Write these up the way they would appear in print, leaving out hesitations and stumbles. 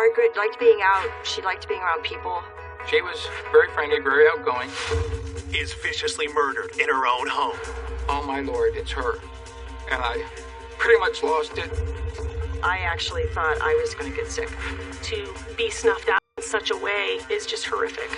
Margaret liked being out. She liked being around people. She was very friendly, very outgoing. Is viciously murdered in her own home. Oh my lord, it's her. And I pretty much lost it. I actually thought I was going to get sick. To be snuffed out in such a way is just horrific.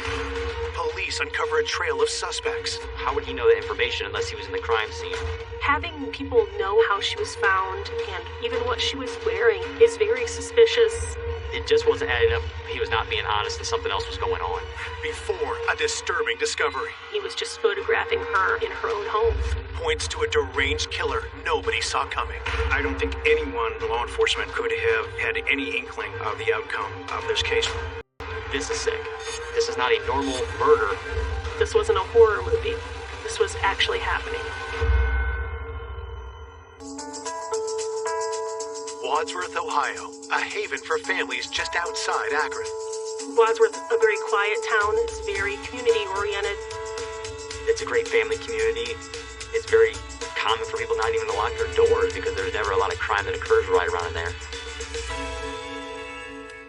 Police uncover a trail of suspects. How would he know that information unless he was in the crime scene? Having people know how she was found and even what she was wearing is very suspicious. It just wasn't adding up. He was not being honest and something else was going on. Before a disturbing discovery. He was just photographing her in her own home. Points to a deranged killer nobody saw coming. I don't think anyone in law enforcement could have had any inkling of the outcome of this case. This is sick. This is not a normal murder. This wasn't a horror movie. This was actually happening. Wadsworth, Ohio, a haven for families just outside Akron. Wadsworth, a very quiet town. It's very community-oriented. It's a great family community. It's very common for people not even to lock their doors because there's never a lot of crime that occurs right around there.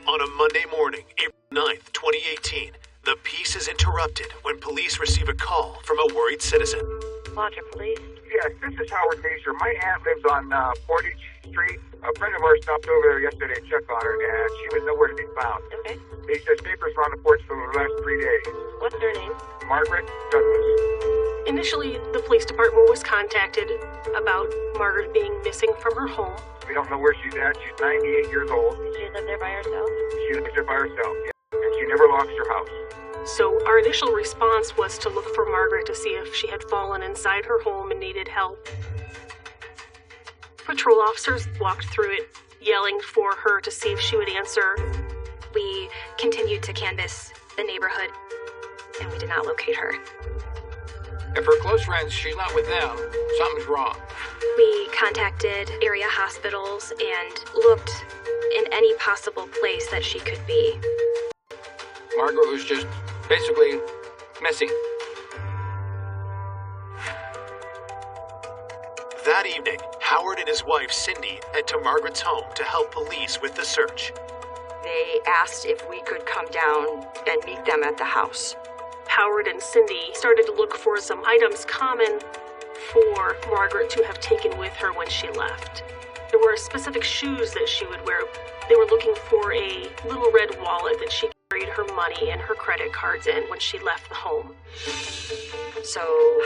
On a Monday morning, April 9th, 2018, the peace is interrupted when police receive a call from a worried citizen. Roger, police. Yes, this is Howard Major. My aunt lives on Portage Street. A friend of ours stopped over there yesterday to check on her, and she was nowhere to be found. Okay. He says papers were on the porch for the last 3 days. What's her name? Margaret Douglas. Initially, the police department was contacted about Margaret being missing from her home. We don't know where she's at. She's 98 years old. She lived there by herself? She lives there by herself, yeah. And she never locks her house. So our initial response was to look for Margaret to see if she had fallen inside her home and needed help. Patrol officers walked through it, yelling for her to see if she would answer. We continued to canvass the neighborhood, and we did not locate her. If her close friends, she's not with them, something's wrong. We contacted area hospitals and looked in any possible place that she could be. Margaret was just basically missing. That evening, Howard and his wife Cindy head to Margaret's home to help police with the search. They asked if we could come down and meet them at the house. Howard and Cindy started to look for some items common for Margaret to have taken with her when she left. There were specific shoes that she would wear. They were looking for a little red wallet that she carried her money and her credit cards in when she left the home. So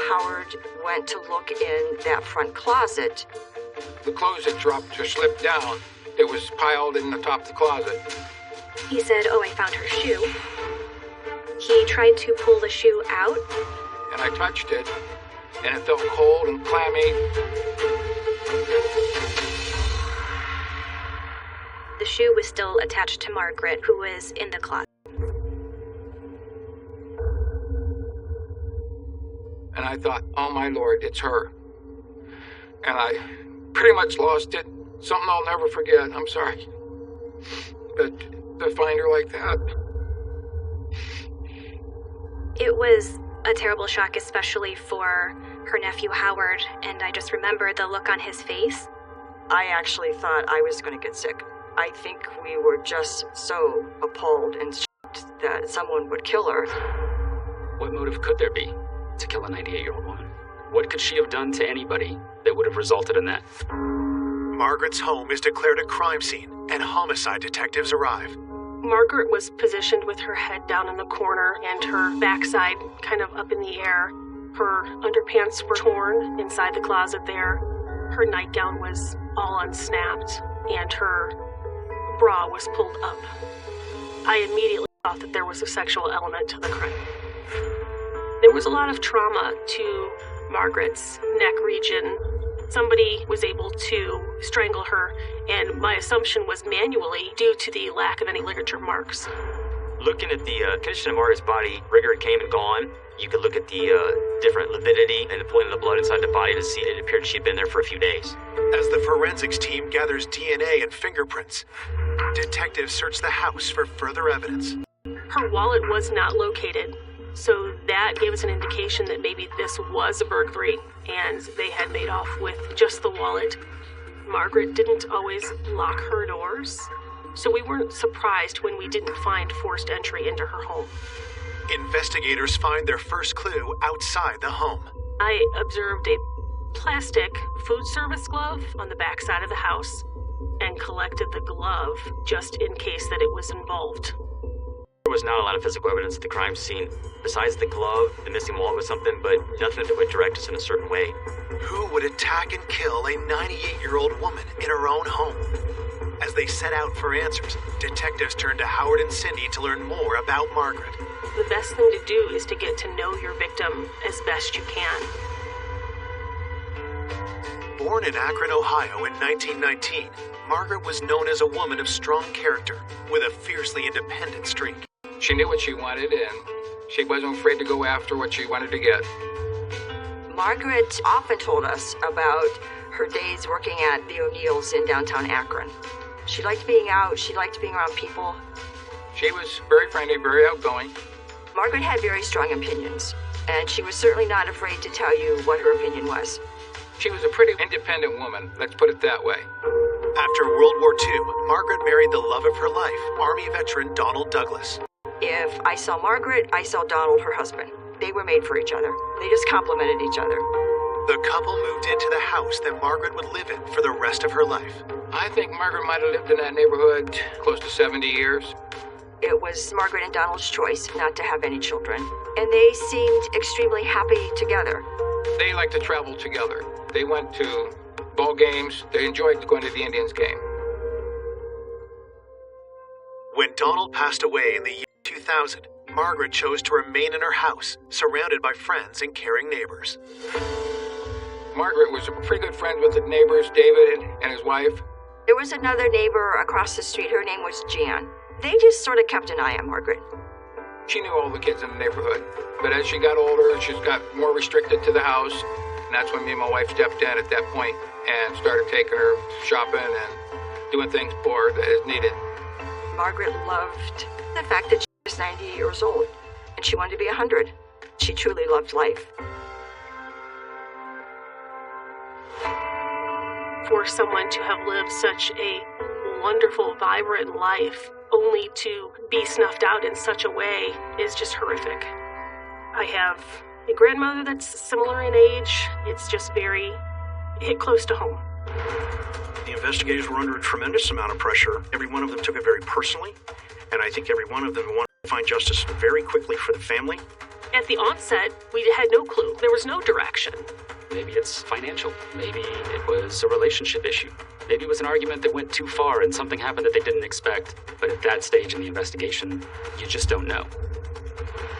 Howard went to look in that front closet. The clothes had dropped or slipped down. It was piled in the top of the closet. He said, "Oh, I found her shoe." He tried to pull the shoe out. And I touched it, and it felt cold and clammy. The shoe was still attached to Margaret, who was in the closet. And I thought, oh my lord, it's her. And I pretty much lost it. Something I'll never forget, I'm sorry. But to find her like that. It was a terrible shock, especially for her nephew Howard, and I just remember the look on his face. I actually thought I was going to get sick. I think we were just so appalled and shocked that someone would kill her. What motive could there be to kill a 98-year-old woman? What could she have done to anybody that would have resulted in that? Margaret's home is declared a crime scene, and homicide detectives arrive. Margaret was positioned with her head down in the corner and her backside kind of up in the air. Her underpants were torn inside the closet there. Her nightgown was all unsnapped, and her bra was pulled up. I immediately thought that there was a sexual element to the crime. There was a lot of trauma to Margaret's neck region. Somebody was able to strangle her, and my assumption was manually due to the lack of any ligature marks. Looking at the condition of Margaret's body, rigor came and gone. You could look at the different lividity and the pulling of the blood inside the body to see it appeared she'd been there for a few days. As the forensics team gathers DNA and fingerprints, detectives search the house for further evidence. Her wallet was not located, so that gave us an indication that maybe this was a burglary, and they had made off with just the wallet. Margaret didn't always lock her doors. so we weren't surprised when we didn't find forced entry into her home. Investigators find their first clue outside the home. I observed a plastic food service glove on the backside of the house and collected the glove just in case that it was involved. There was not a lot of physical evidence at the crime scene. Besides the glove, the missing wallet was something, but nothing that would direct us in a certain way. Who would attack and kill a 98-year-old woman in her own home? As they set out for answers, detectives turned to Howard and Cindy to learn more about Margaret. The best thing to do is to get to know your victim as best you can. Born in Akron, Ohio in 1919, Margaret was known as a woman of strong character with a fiercely independent streak. She knew what she wanted, and she wasn't afraid to go after what she wanted to get. Margaret often told us about her days working at the O'Neills in downtown Akron. She liked being out, she liked being around people. She was very friendly, very outgoing. Margaret had very strong opinions, and she was certainly not afraid to tell you what her opinion was. She was a pretty independent woman, let's put it that way. After World War II, Margaret married the love of her life, Army veteran Donald Douglas. If I saw Margaret, I saw Donald, her husband. They were made for each other. They just complemented each other. The couple moved into the house that Margaret would live in for the rest of her life. I think Margaret might have lived in that neighborhood close to 70 years. It was Margaret and Donald's choice not to have any children, and they seemed extremely happy together. They liked to travel together. They went to ball games. They enjoyed going to the Indians game. When Donald passed away in the year 2000, Margaret chose to remain in her house, surrounded by friends and caring neighbors. Margaret was pretty good friends with the neighbors, David and his wife. There was another neighbor across the street. Her name was Jan. They just sort of kept an eye on Margaret. She knew all the kids in the neighborhood. But as she got older, she got more restricted to the house. And that's when me and my wife stepped in at that point and started taking her shopping and doing things for her as needed. Margaret loved the fact that she was 98 years old, and she wanted to be 100. She truly loved life. For someone to have lived such a wonderful, vibrant life, only to be snuffed out in such a way is just horrific. I have a grandmother that's similar in age. It's just hit close to home. The investigators were under a tremendous amount of pressure. Every one of them took it very personally, and I think every one of them wanted to find justice very quickly for the family. At the onset, we had no clue. There was no direction. Maybe it's financial. Maybe it was a relationship issue. Maybe it was an argument that went too far and something happened that they didn't expect. But at that stage in the investigation, you just don't know.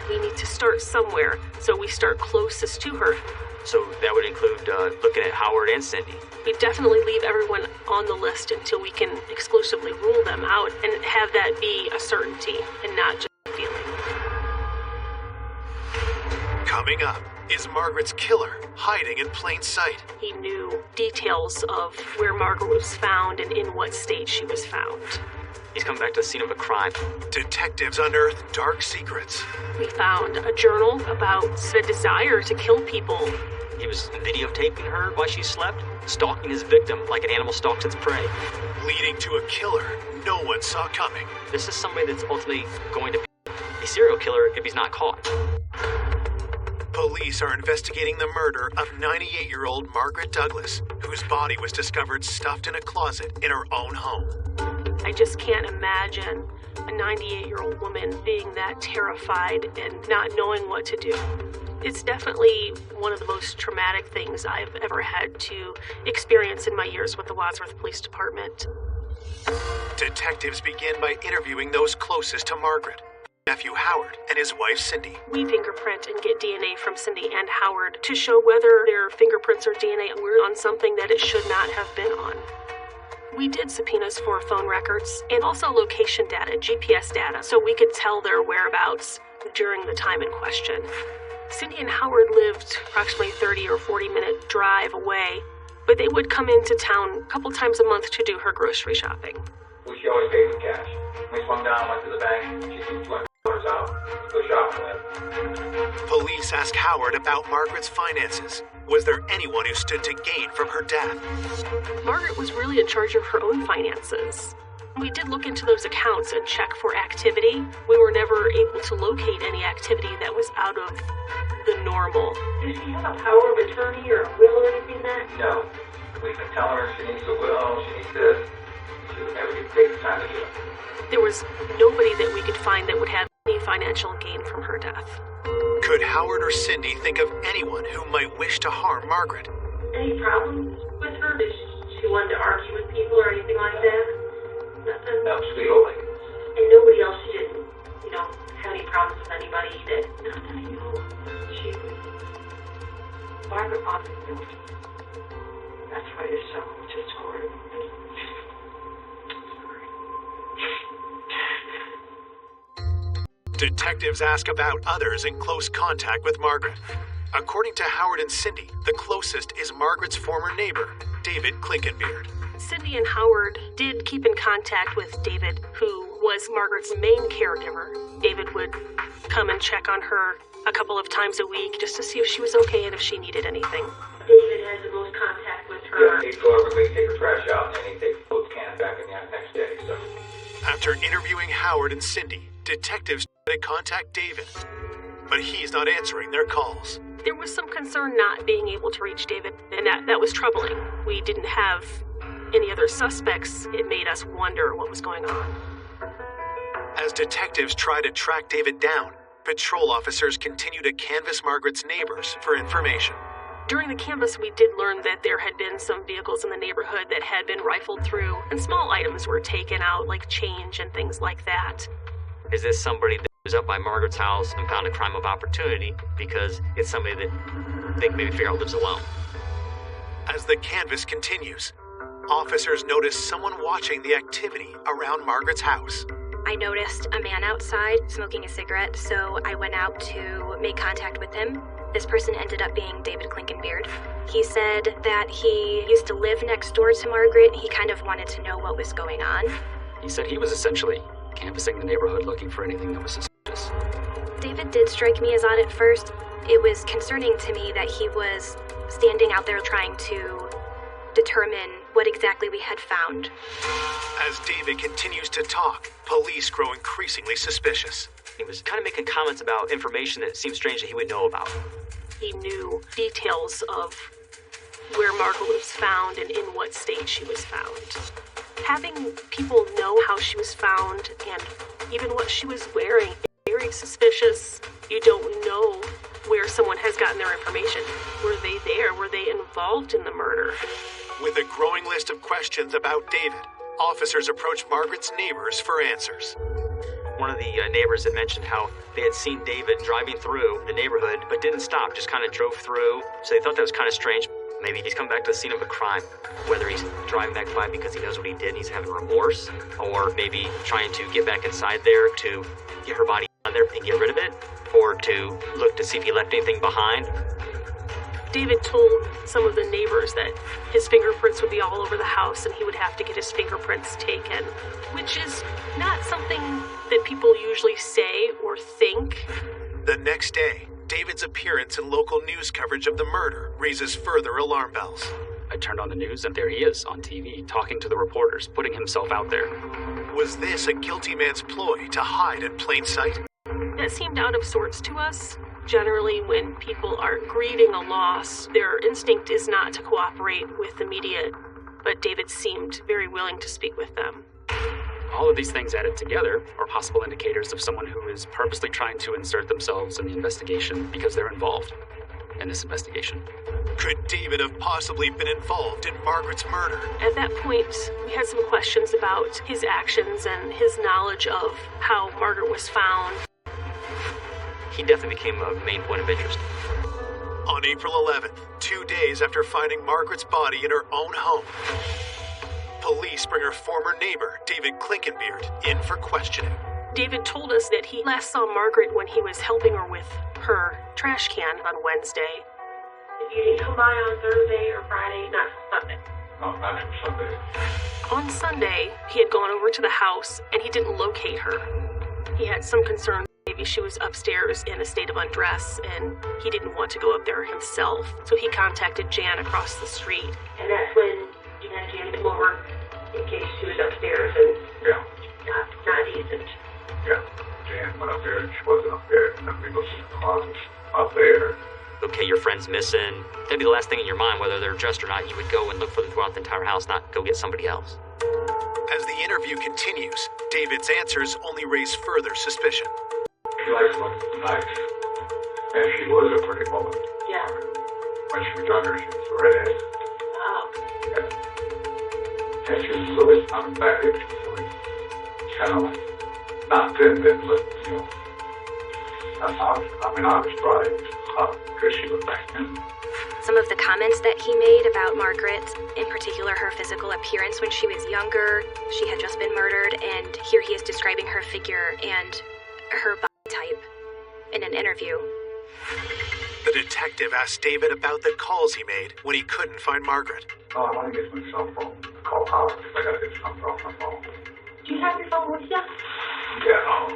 We need to start somewhere, so we start closest to her. So that would include looking at Howard and Cindy. We definitely leave everyone on the list until we can exclusively rule them out and have that be a certainty and not just a feeling. Coming up, is Margaret's killer hiding in plain sight? He knew details of where Margaret was found and in what state she was found. He's come back to the scene of a crime. Detectives unearth dark secrets. We found a journal about the desire to kill people. He was videotaping her while she slept, stalking his victim like an animal stalks its prey. Leading to a killer no one saw coming. This is somebody that's ultimately going to be a serial killer if he's not caught. Police are investigating the murder of 98-year-old Margaret Douglas, whose body was discovered stuffed in a closet in her own home. I just can't imagine a 98-year-old woman being that terrified and not knowing what to do. It's definitely one of the most traumatic things I've ever had to experience in my years with the Wadsworth Police Department. Detectives begin by interviewing those closest to Margaret, nephew Howard and his wife Cindy. We fingerprint and get DNA from Cindy and Howard to show whether their fingerprints or DNA were on something that it should not have been on. We did subpoenas for phone records and also location data, GPS data, so we could tell their whereabouts during the time in question. Cindy and Howard lived approximately 30 or 40-minute drive away, but they would come into town a couple times a month to do her grocery shopping. She always paid with cash. We swung down, went to the bank, she took $200 out to go shopping with. Police ask Howard about Margaret's finances. Was there anyone who stood to gain from her death? Margaret was really in charge of her own finances. We did look into those accounts and check for activity. We were never able to locate any activity that was out of the normal. Does she have a power of attorney or a will or anything that? No. We've been telling her she needs a will, she needs this. She would never take the time to do it. There was nobody that we could find that would have any financial gain from her death. Could Howard or Cindy think of anyone who might wish to harm Margaret? Any problems with her? Did she want to argue with people or anything like that? Nothing? No, sweet old lady. And nobody else, she didn't, have any problems with anybody that... She was... Margaret Austin. That's why it's so just horrible. Detectives ask about others in close contact with Margaret. According to Howard and Cindy, the closest is Margaret's former neighbor, David Klinkenbeard. Cindy and Howard did keep in contact with David, who was Margaret's main caregiver. David would come and check on her a couple of times a week just to see if she was okay and if she needed anything. David has the most contact with her. Yeah, he'd go every week, take her trash out, and he'd take both cans back in the next day, so. After interviewing Howard and Cindy, detectives try to contact David, but he's not answering their calls. There was some concern not being able to reach David, and that was troubling. We didn't have any other suspects. It made us wonder what was going on. As detectives try to track David down, patrol officers continue to canvass Margaret's neighbors for information. During the canvass, we did learn that there had been some vehicles in the neighborhood that had been rifled through, and small items were taken out, like change and things like that. Is this somebody that was up by Margaret's house and found a crime of opportunity because it's somebody that they maybe figure out lives alone? As the canvass continues, officers notice someone watching the activity around Margaret's house. I noticed a man outside smoking a cigarette, so I went out to make contact with him. This person ended up being David Klinkenbeard. He said that he used to live next door to Margaret. He kind of wanted to know what was going on. He said he was essentially canvassing the neighborhood looking for anything that was suspicious. David did strike me as odd at first. It was concerning to me that he was standing out there trying to determine what exactly we had found. As David continues to talk, police grow increasingly suspicious. He was kind of making comments about information that seemed strange that he would know about. He knew details of where Margaret was found and in what state she was found. Having people know how she was found and even what she was wearing is very suspicious. You don't know where someone has gotten their information. Were they there? Were they involved in the murder? With a growing list of questions about David, officers approach Margaret's neighbors for answers. One of the neighbors had mentioned how they had seen David driving through the neighborhood, but didn't stop, just kind of drove through. So they thought that was kind of strange. Maybe he's come back to the scene of a crime, whether he's driving back by because he knows what he did and he's having remorse, or maybe trying to get back inside there to get her body on there and get rid of it, or to look to see if he left anything behind. David told some of the neighbors that his fingerprints would be all over the house and he would have to get his fingerprints taken, which is not something that people usually say or think. The next day, David's appearance in local news coverage of the murder raises further alarm bells. I turned on the news and there he is on TV, talking to the reporters, putting himself out there. Was this a guilty man's ploy to hide in plain sight? That seemed out of sorts to us. Generally, when people are grieving a loss, their instinct is not to cooperate with the media, but David seemed very willing to speak with them. All of these things added together are possible indicators of someone who is purposely trying to insert themselves in the investigation because they're involved in this investigation. Could David have possibly been involved in Margaret's murder? At that point, we had some questions about his actions and his knowledge of how Margaret was found. He definitely became a main point of interest. On April 11th, 2 days after finding Margaret's body in her own home, police bring her former neighbor, David Klinkenbeard, in for questioning. David told us that he last saw Margaret when he was helping her with her trash can on Wednesday. You didn't come by on Thursday or Friday, not Sunday? No, not Sunday. On Sunday, he had gone over to the house and he didn't locate her. He had some concern. Maybe she was upstairs in a state of undress, and he didn't want to go up there himself. So he contacted Jan across the street. And that's when you had Jan come over in case she was upstairs and... Yeah, went up there and she wasn't up there. And then we looked in the closet up there. Okay, your friend's missing. That'd be the last thing in your mind, whether they're dressed or not. You would go and look for them throughout the entire house, not go get somebody else. As the interview continues, David's answers only raise further suspicion. She likes looking nice. And she was a pretty woman. Yeah. When she was younger, she was a redhead. Oh. And she was really unattractive. She was really kind of like, not thin, but, you know, that's how, I was probably because she looked back then. Some of the comments that he made about Margaret, in particular her physical appearance when she was younger, she had just been murdered, and here he is describing her figure and her body type in an interview. The detective asked David about the calls he made when he couldn't find Margaret. Oh, I want to get my cell phone to call Howard because I got this number off my phone. Do you have your phone with you? Yeah,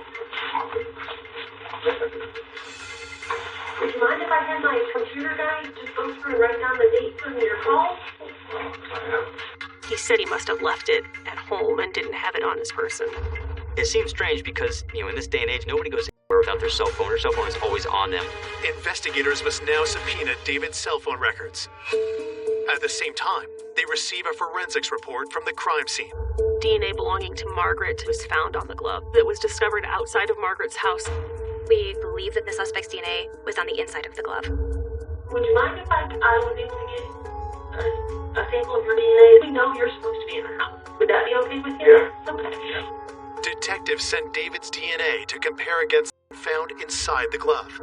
Would you mind if I had my computer guy just go through and write down the dates on your call? He said he must have left it at home and didn't have it on his person. It seems strange because, in this day and age, nobody goes anywhere without their cell phone. Their cell phone is always on them. Investigators must now subpoena David's cell phone records. At the same time, they receive a forensics report from the crime scene. DNA belonging to Margaret was found on the glove that was discovered outside of Margaret's house. We believe that the suspect's DNA was on the inside of the glove. Would you mind if I was able to get a sample of your DNA? We know you're supposed to be in the house. Would that be okay with you? Yeah. Okay. Detectives sent David's DNA to compare against found inside the glove.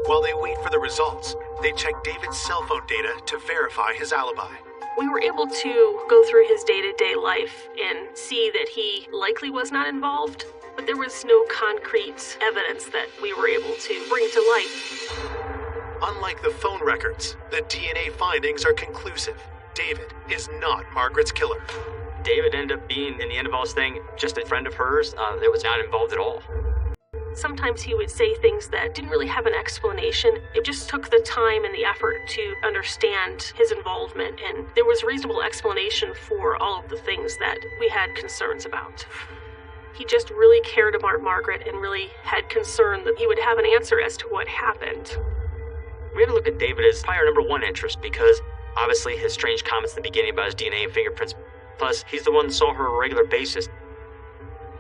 While they wait for the results, they check David's cell phone data to verify his alibi. We were able to go through his day-to-day life and see that he likely was not involved, but there was no concrete evidence that we were able to bring to light. Unlike the phone records, the DNA findings are conclusive. David is not Margaret's killer. David ended up being, in the end of all this thing, just a friend of hers that was not involved at all. Sometimes he would say things that didn't really have an explanation. It just took the time and the effort to understand his involvement, and there was reasonable explanation for all of the things that we had concerns about. He just really cared about Margaret and really had concern that he would have an answer as to what happened. We had to look at David as probably our number one interest because obviously his strange comments at the beginning about his DNA and fingerprints, plus he's the one that saw her on a regular basis.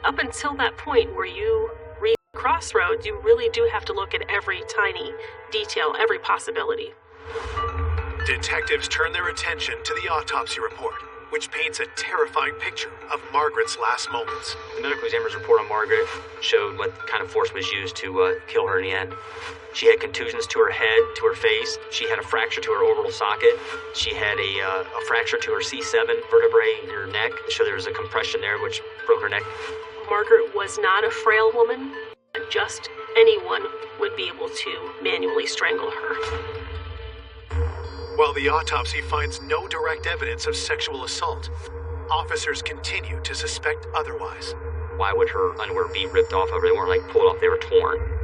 Up until that point where you reach crossroads, you really do have to look at every tiny detail, every possibility. Detectives turn their attention to the autopsy report, which paints a terrifying picture of Margaret's last moments. The medical examiner's report on Margaret showed what kind of force was used to kill her in the end. She had contusions to her head, to her face. She had a fracture to her orbital socket. She had a fracture to her C7 vertebrae in her neck. So there was a compression there which broke her neck. Margaret was not a frail woman. Just anyone would be able to manually strangle her. While the autopsy finds no direct evidence of sexual assault, officers continue to suspect otherwise. Why would her underwear be ripped off of her? They weren't like pulled off, they were torn.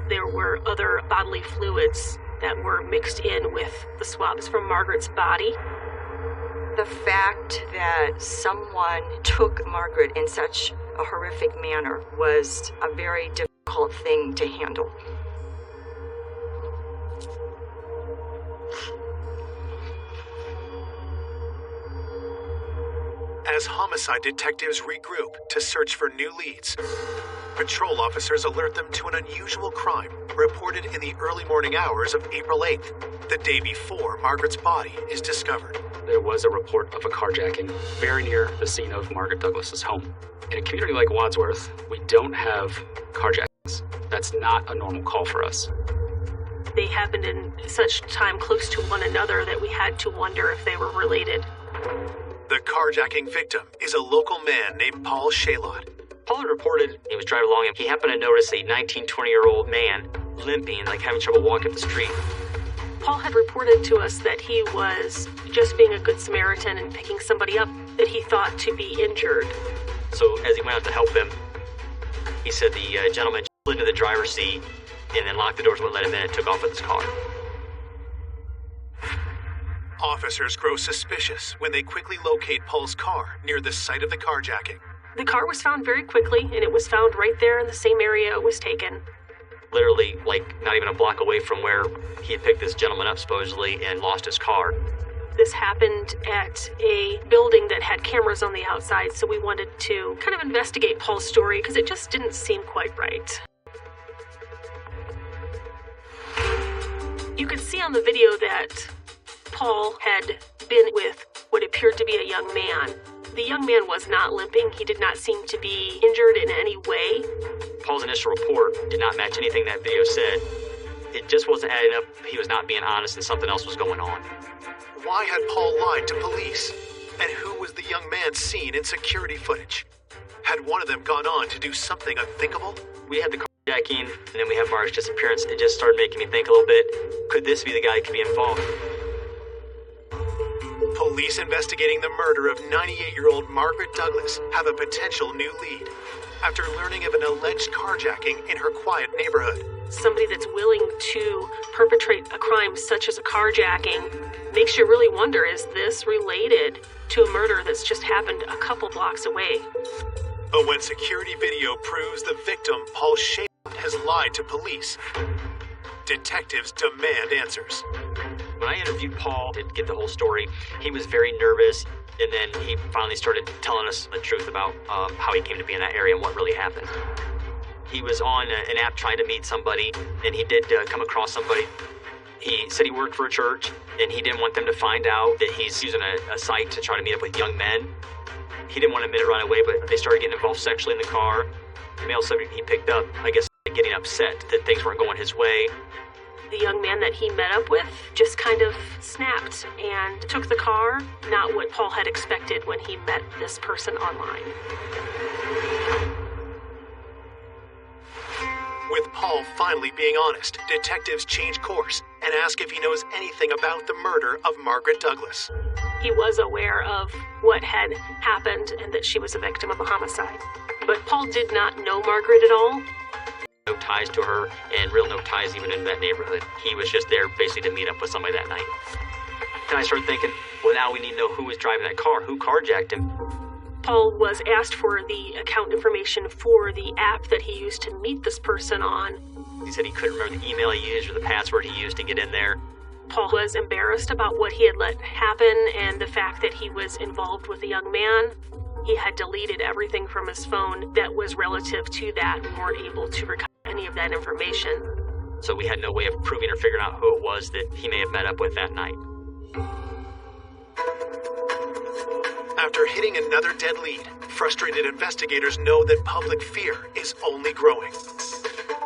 There were other bodily fluids that were mixed in with the swabs from Margaret's body. The fact that someone took Margaret in such a horrific manner was a very difficult thing to handle. As homicide detectives regroup to search for new leads, patrol officers alert them to an unusual crime reported in the early morning hours of April 8th, the day before Margaret's body is discovered. There was a report of a carjacking very near the scene of Margaret Douglas's home. In a community like Wadsworth, we don't have carjackings. That's not a normal call for us. They happened in such time close to one another that we had to wonder if they were related. The carjacking victim is a local man named Paul Shalot. Paul had reported he was driving along and he happened to notice a 19-20-year-old man limping, like having trouble walking up the street. Paul had reported to us that he was just being a good Samaritan and picking somebody up that he thought to be injured. So as he went out to help him, he said the gentleman jumped into the driver's seat and then locked the doors, wouldn't let him in, and took off with his car. Officers grow suspicious when they quickly locate Paul's car near the site of the carjacking. The car was found very quickly, and it was found right there in the same area it was taken. Literally, not even a block away from where he had picked this gentleman up, supposedly, and lost his car. This happened at a building that had cameras on the outside, so we wanted to kind of investigate Paul's story because it just didn't seem quite right. You could see on the video that Paul had been with what appeared to be a young man. The young man was not limping. He did not seem to be injured in any way. Paul's initial report did not match anything that video said. It just wasn't adding up. He was not being honest and something else was going on. Why had Paul lied to police? And who was the young man seen in security footage? Had one of them gone on to do something unthinkable? We had the carjacking, and then we have Mark's disappearance. It just started making me think a little bit. Could this be the guy that could be involved? Police investigating the murder of 98-year-old Margaret Douglas have a potential new lead after learning of an alleged carjacking in her quiet neighborhood. Somebody that's willing to perpetrate a crime such as a carjacking makes you really wonder, is this related to a murder that's just happened a couple blocks away? But when security video proves the victim, Paul Shea, has lied to police, detectives demand answers. When I interviewed Paul to get the whole story, he was very nervous, and then he finally started telling us the truth about how he came to be in that area and what really happened. He was on an app trying to meet somebody, and he did come across somebody. He said he worked for a church, and he didn't want them to find out that he's using a site to try to meet up with young men. He didn't want to admit it right away, but they started getting involved sexually in the car. The male subject he picked up, I guess, getting upset that things weren't going his way. The young man that he met up with just kind of snapped and took the car, not what Paul had expected when he met this person online. With Paul finally being honest, detectives change course and ask if he knows anything about the murder of Margaret Douglas. He was aware of what had happened and that she was a victim of a homicide. But Paul did not know Margaret at all. No ties to her, and real no ties even in that neighborhood. He was just there basically to meet up with somebody that night. Then I started thinking, well, now we need to know who was driving that car, who carjacked him. Paul was asked for the account information for the app that he used to meet this person on. He said he couldn't remember the email he used or the password he used to get in there. Paul was embarrassed about what he had let happen and the fact that he was involved with a young man. He had deleted everything from his phone that was relative to that. We weren't able to recover any of that information. So we had no way of proving or figuring out who it was that he may have met up with that night. After hitting another dead lead, frustrated investigators know that public fear is only growing.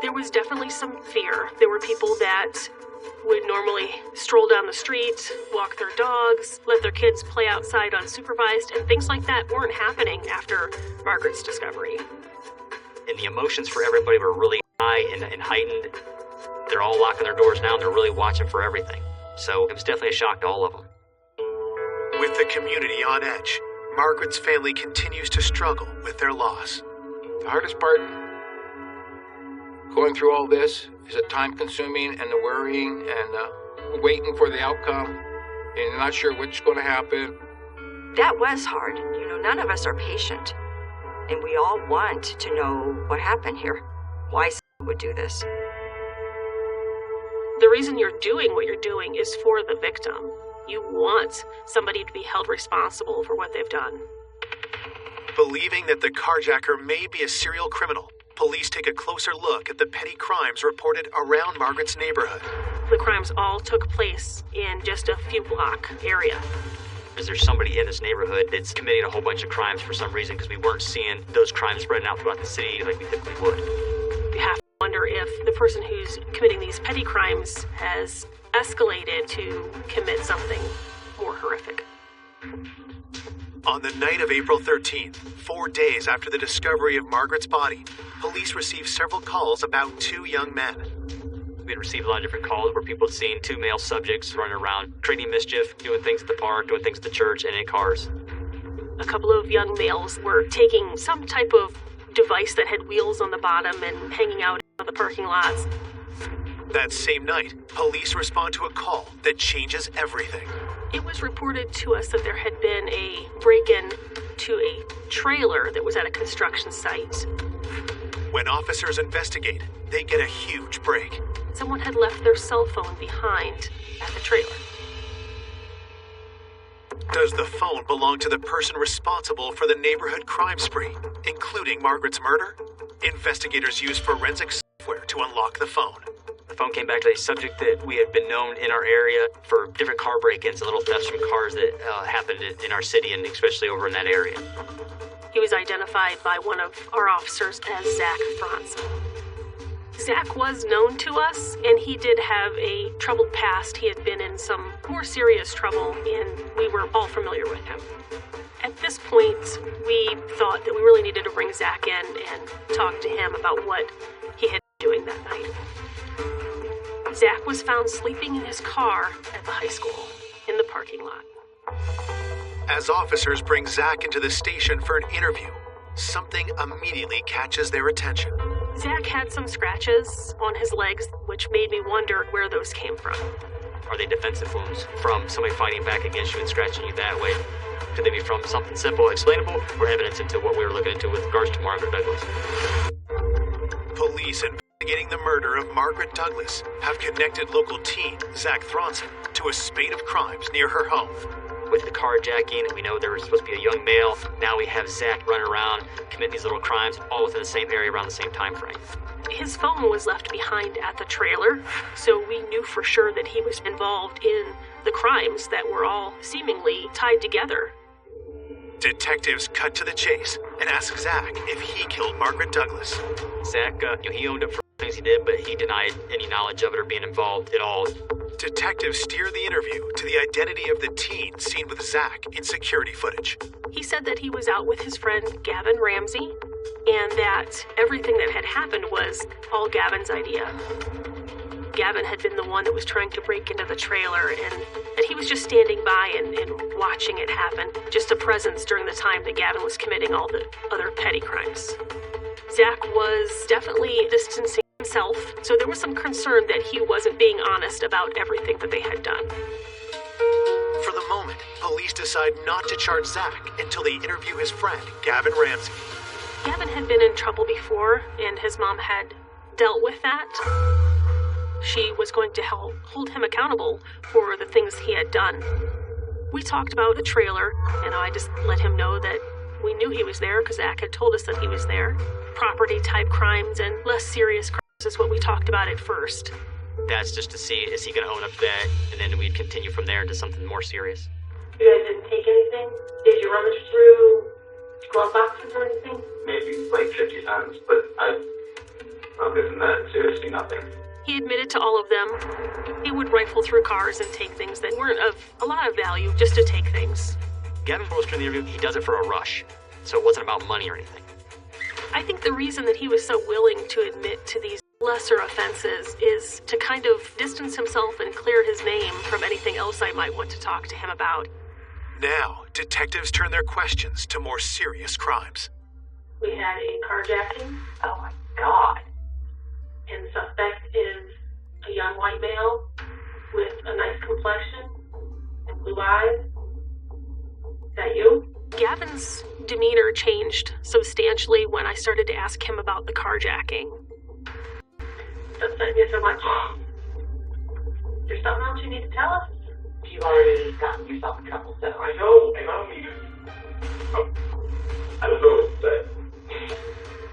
There was definitely some fear. There were people that would normally stroll down the street, walk their dogs, let their kids play outside unsupervised, and things like that weren't happening after Margaret's discovery. And the emotions for everybody were really high and heightened. They're all locking their doors now, and they're really watching for everything. So it was definitely a shock to all of them. With the community on edge, Margaret's family continues to struggle with their loss. The hardest part going through all this is the time-consuming and the worrying and waiting for the outcome and not sure what's going to happen. That was hard. None of us are patient. And we all want to know what happened here. Why would do this. The reason you're doing what you're doing is for the victim. You want somebody to be held responsible for what they've done. Believing that the carjacker may be a serial criminal, police take a closer look at the petty crimes reported around Margaret's neighborhood. The crimes all took place in just a few block area. Is there somebody in this neighborhood that's committing a whole bunch of crimes for some reason because we weren't seeing those crimes spreading out throughout the city like we typically would? You have to wonder if the person who's committing these petty crimes has escalated to commit something more horrific. On the night of April 13th, 4 days after the discovery of Margaret's body, police received several calls about two young men. We had received a lot of different calls where people had seen two male subjects running around, creating mischief, doing things at the park, doing things at the church, and in cars. A couple of young males were taking some type of device that had wheels on the bottom and hanging out in the parking lots. That same night, police respond to a call that changes everything. It was reported to us that there had been a break-in to a trailer that was at a construction site. When officers investigate, they get a huge break. Someone had left their cell phone behind at the trailer. Does the phone belong to the person responsible for the neighborhood crime spree, including Margaret's murder? Investigators use forensic software to unlock the phone. The phone came back to a subject that we had been known in our area for different car break-ins and little thefts from cars that happened in our city and especially over in that area. He was identified by one of our officers as Zach Franzen. Zach was known to us, and he did have a troubled past. He had been in some more serious trouble, and we were all familiar with him. At this point, we thought that we really needed to bring Zach in and talk to him about what he had been doing that night. Zach was found sleeping in his car at the high school in the parking lot. As officers bring Zach into the station for an interview, something immediately catches their attention. Zach had some scratches on his legs, which made me wonder where those came from. Are they defensive wounds from somebody fighting back against you and scratching you that way? Could they be from something simple, explainable, or evidence into what we were looking into with regards to Margaret Douglas? Police investigating the murder of Margaret Douglas have connected local teen Zach Franzen to a spate of crimes near her home. With the carjacking, we know there was supposed to be a young male. Now we have Zach running around, committing these little crimes, all within the same area around the same time frame. His phone was left behind at the trailer, so we knew for sure that he was involved in the crimes that were all seemingly tied together. Detectives cut to the chase and ask Zach if he killed Margaret Douglas. Zach, he owned up for things he did, but he denied any knowledge of it or being involved at all. Detectives steer the interview to the identity of the teen seen with Zach in security footage. He said that he was out with his friend Gavin Ramsey, and that everything that had happened was all Gavin's idea. Gavin had been the one that was trying to break into the trailer, and that he was just standing by and watching it happen, just a presence during the time that Gavin was committing all the other petty crimes. Zach was definitely distancing himself, so there was some concern that he wasn't being honest about everything that they had done. For the moment, police decide not to charge Zach until they interview his friend, Gavin Ramsey. Gavin had been in trouble before, and his mom had dealt with that. She was going to hold him accountable for the things he had done. We talked about the trailer, and I just let him know that we knew he was there because Zach had told us that he was there. Property-type crimes and less serious crimes is what we talked about at first. That's just to see, is he going to own up to that? And then we'd continue from there into something more serious. You guys didn't take anything? Did you rummage through glove boxes or anything? Maybe like 50 times, but other than that, seriously nothing. He admitted to all of them. He would rifle through cars and take things that weren't of a lot of value, just to take things. Gavin told us during the interview he does it for a rush, so it wasn't about money or anything. I think the reason that he was so willing to admit to these lesser offenses is to kind of distance himself and clear his name from anything else I might want to talk to him about. Now, detectives turn their questions to more serious crimes. We had a carjacking. Oh my God. And the suspect is a young white male with a nice complexion and blue eyes. Is that you? Gavin's demeanor changed substantially when I started to ask him about the carjacking. Thank you so much. Is there something else you need to tell us? You've already gotten yourself in trouble, so. I know. I don't know what to say.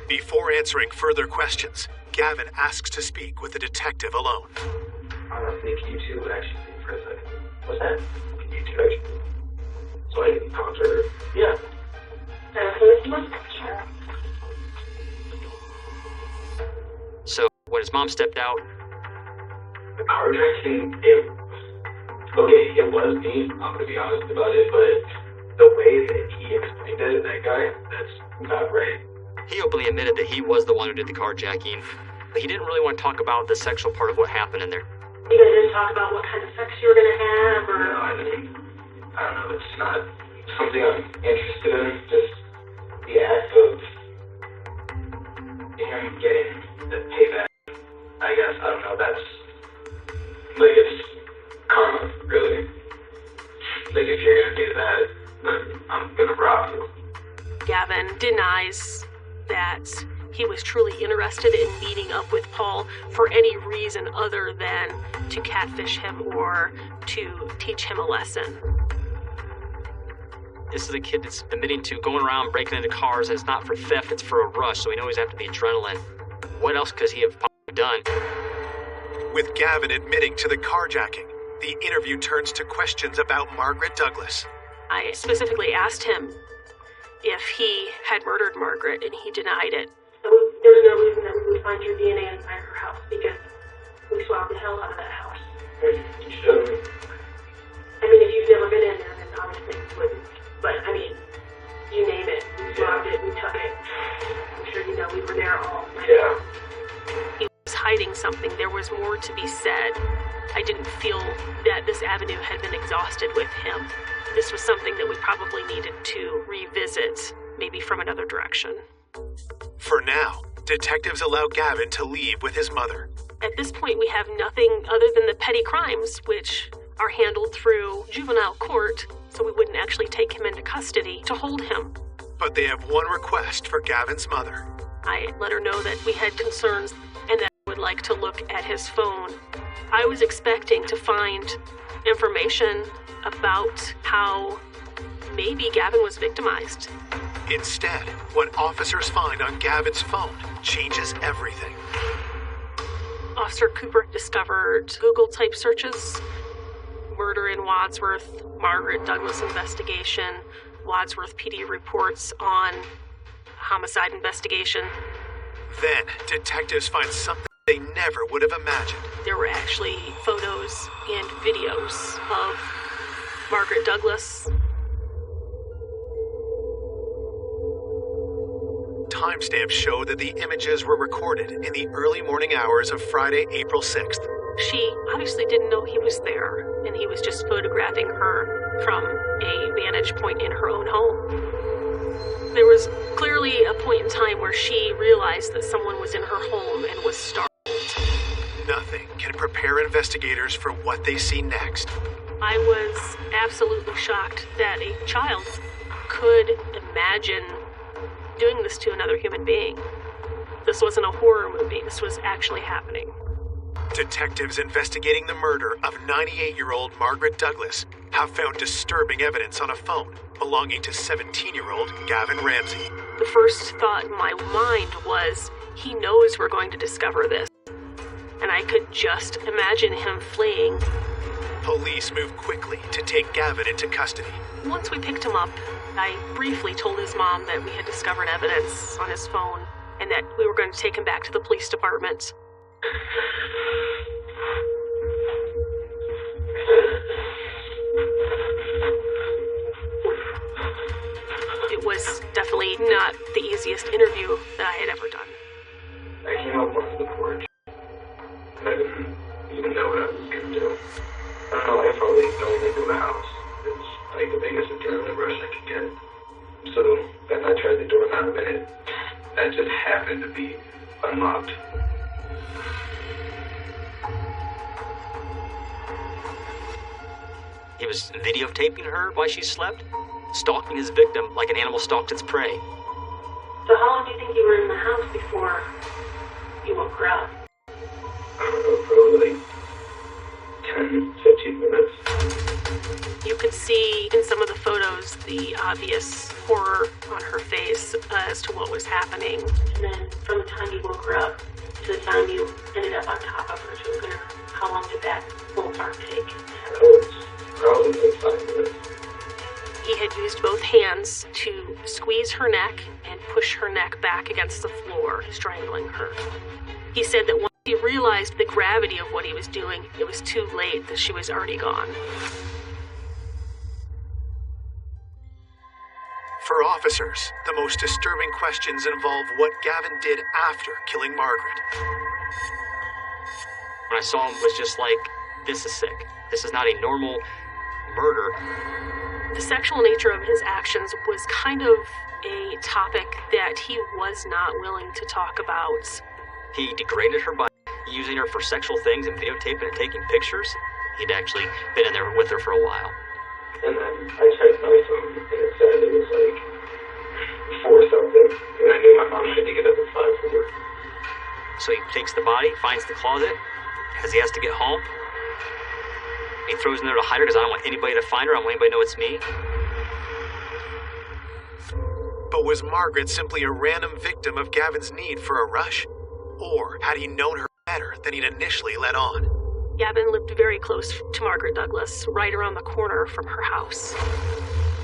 Before answering further questions, Gavin asks to speak with the detective alone. I was thinking you two would actually be for a second. What's that? You two actually. So I can talk to her. Yeah. So, when his mom stepped out, The carjacking, it was me, I'm gonna be honest about it, but the way that he explained it, that guy, that's not right. he openly admitted that he was the one who did the carjacking, but he didn't really want to talk about the sexual part of what happened in there. You guys didn't talk about what kind of sex you were gonna have, or... No, I don't know, it's not something I'm interested in, just the act of him getting the payback, I guess, I don't know, that's, like, it's karma, really. denies that he was truly interested in meeting up with Paul for any reason other than to catfish him or to teach him a lesson. This is a kid that's admitting to going around breaking into cars, and it's not for theft, it's for a rush, so we know he's after the adrenaline. What else could he have done? With Gavin admitting to the carjacking, the interview turns to questions about Margaret Douglas. I specifically asked him if he had murdered Margaret, and he denied it. There's no reason that we would find your DNA inside her house because we swabbed the hell out of that house. You shouldn't. I mean, if you've never been in there, then obviously you wouldn't. But, I mean, you name it. We swabbed it, we took it. I'm sure you know we were there all night. Yeah. He was hiding something. There was more to be said. I didn't feel that this avenue had been exhausted with him. This was something that we probably needed to revisit, maybe from another direction. For now, detectives allow Gavin to leave with his mother. At this point, we have nothing other than the petty crimes, which are handled through juvenile court, so we wouldn't actually take him into custody to hold him. But they have one request for Gavin's mother. I let her know that we had concerns and that I would like to look at his phone. I was expecting to find information about how maybe Gavin was victimized. Instead, what officers find on Gavin's phone changes everything. Officer Cooper discovered Google-type searches, murder in Wadsworth, Margaret Douglas investigation, Wadsworth PD reports on homicide investigation. Then, detectives find something they never would have imagined. There were actually photos and videos of Margaret Douglas. Timestamps show that the images were recorded in the early morning hours of Friday, April 6th. She obviously didn't know he was there, and he was just photographing her from a vantage point in her own home. There was clearly a point in time where she realized that someone was in her home and was startled. Nothing can prepare investigators for what they see next. I was absolutely shocked that a child could imagine doing this to another human being. This wasn't a horror movie. This was actually happening. Detectives investigating the murder of 98-year-old Margaret Douglas have found disturbing evidence on a phone belonging to 17-year-old Gavin Ramsey. The first thought in my mind was, he knows we're going to discover this. And I could just imagine him fleeing. Police move quickly to take Gavin into custody. Once we picked him up, I briefly told his mom that we had discovered evidence on his phone and that we were going to take him back to the police department. It was definitely not the easiest interview that I had ever done. I came up onto the porch. I didn't even know what I was going to do. I don't know, I felt like going into the house. It's like the biggest adrenaline rush I could get. So, as I tried the doorknob and that just happened to be unlocked. He was videotaping her while she slept, stalking his victim like an animal stalked its prey. So how long do you think you were in the house before you woke her up? I don't know, probably 10, 15 minutes. You could see in some of the photos the obvious horror on her face as to what was happening. And then from the time you woke her up to the time you ended up on top of her, choking her, how long did that ballpark take? That was probably like 5 minutes. He had used both hands to squeeze her neck and push her neck back against the floor, strangling her. He said that once he realized the gravity of what he was doing, it was too late, that she was already gone. For officers, the most disturbing questions involve what Gavin did after killing Margaret. When I saw him, it was just like, this is sick. This is not a normal murder. The sexual nature of his actions was kind of a topic that he was not willing to talk about. He degraded her by using her for sexual things and videotaping and taking pictures. He'd actually been in there with her for a while. And then I checked my phone, and it said it was like before something, and I knew my mom had to get up at 5 for work. So he takes the body, finds the closet, because he has to get home. He throws in there to hide her because I don't want anybody to find her. I don't want anybody to know it's me. But was Margaret simply a random victim of Gavin's need for a rush? Or had he known her better than he'd initially let on? Gavin lived very close to Margaret Douglas, right around the corner from her house.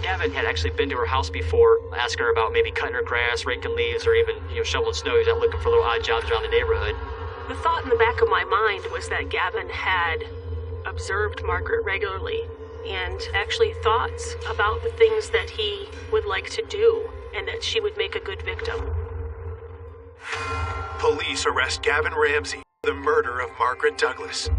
Gavin had actually been to her house before, asking her about maybe cutting her grass, raking leaves, or even, shoveling snow. He was out looking for little odd jobs around the neighborhood. The thought in the back of my mind was that Gavin had observed Margaret regularly and actually thought about the things that he would like to do and that she would make a good victim. Police arrest Gavin Ramsey for the murder of Margaret Douglas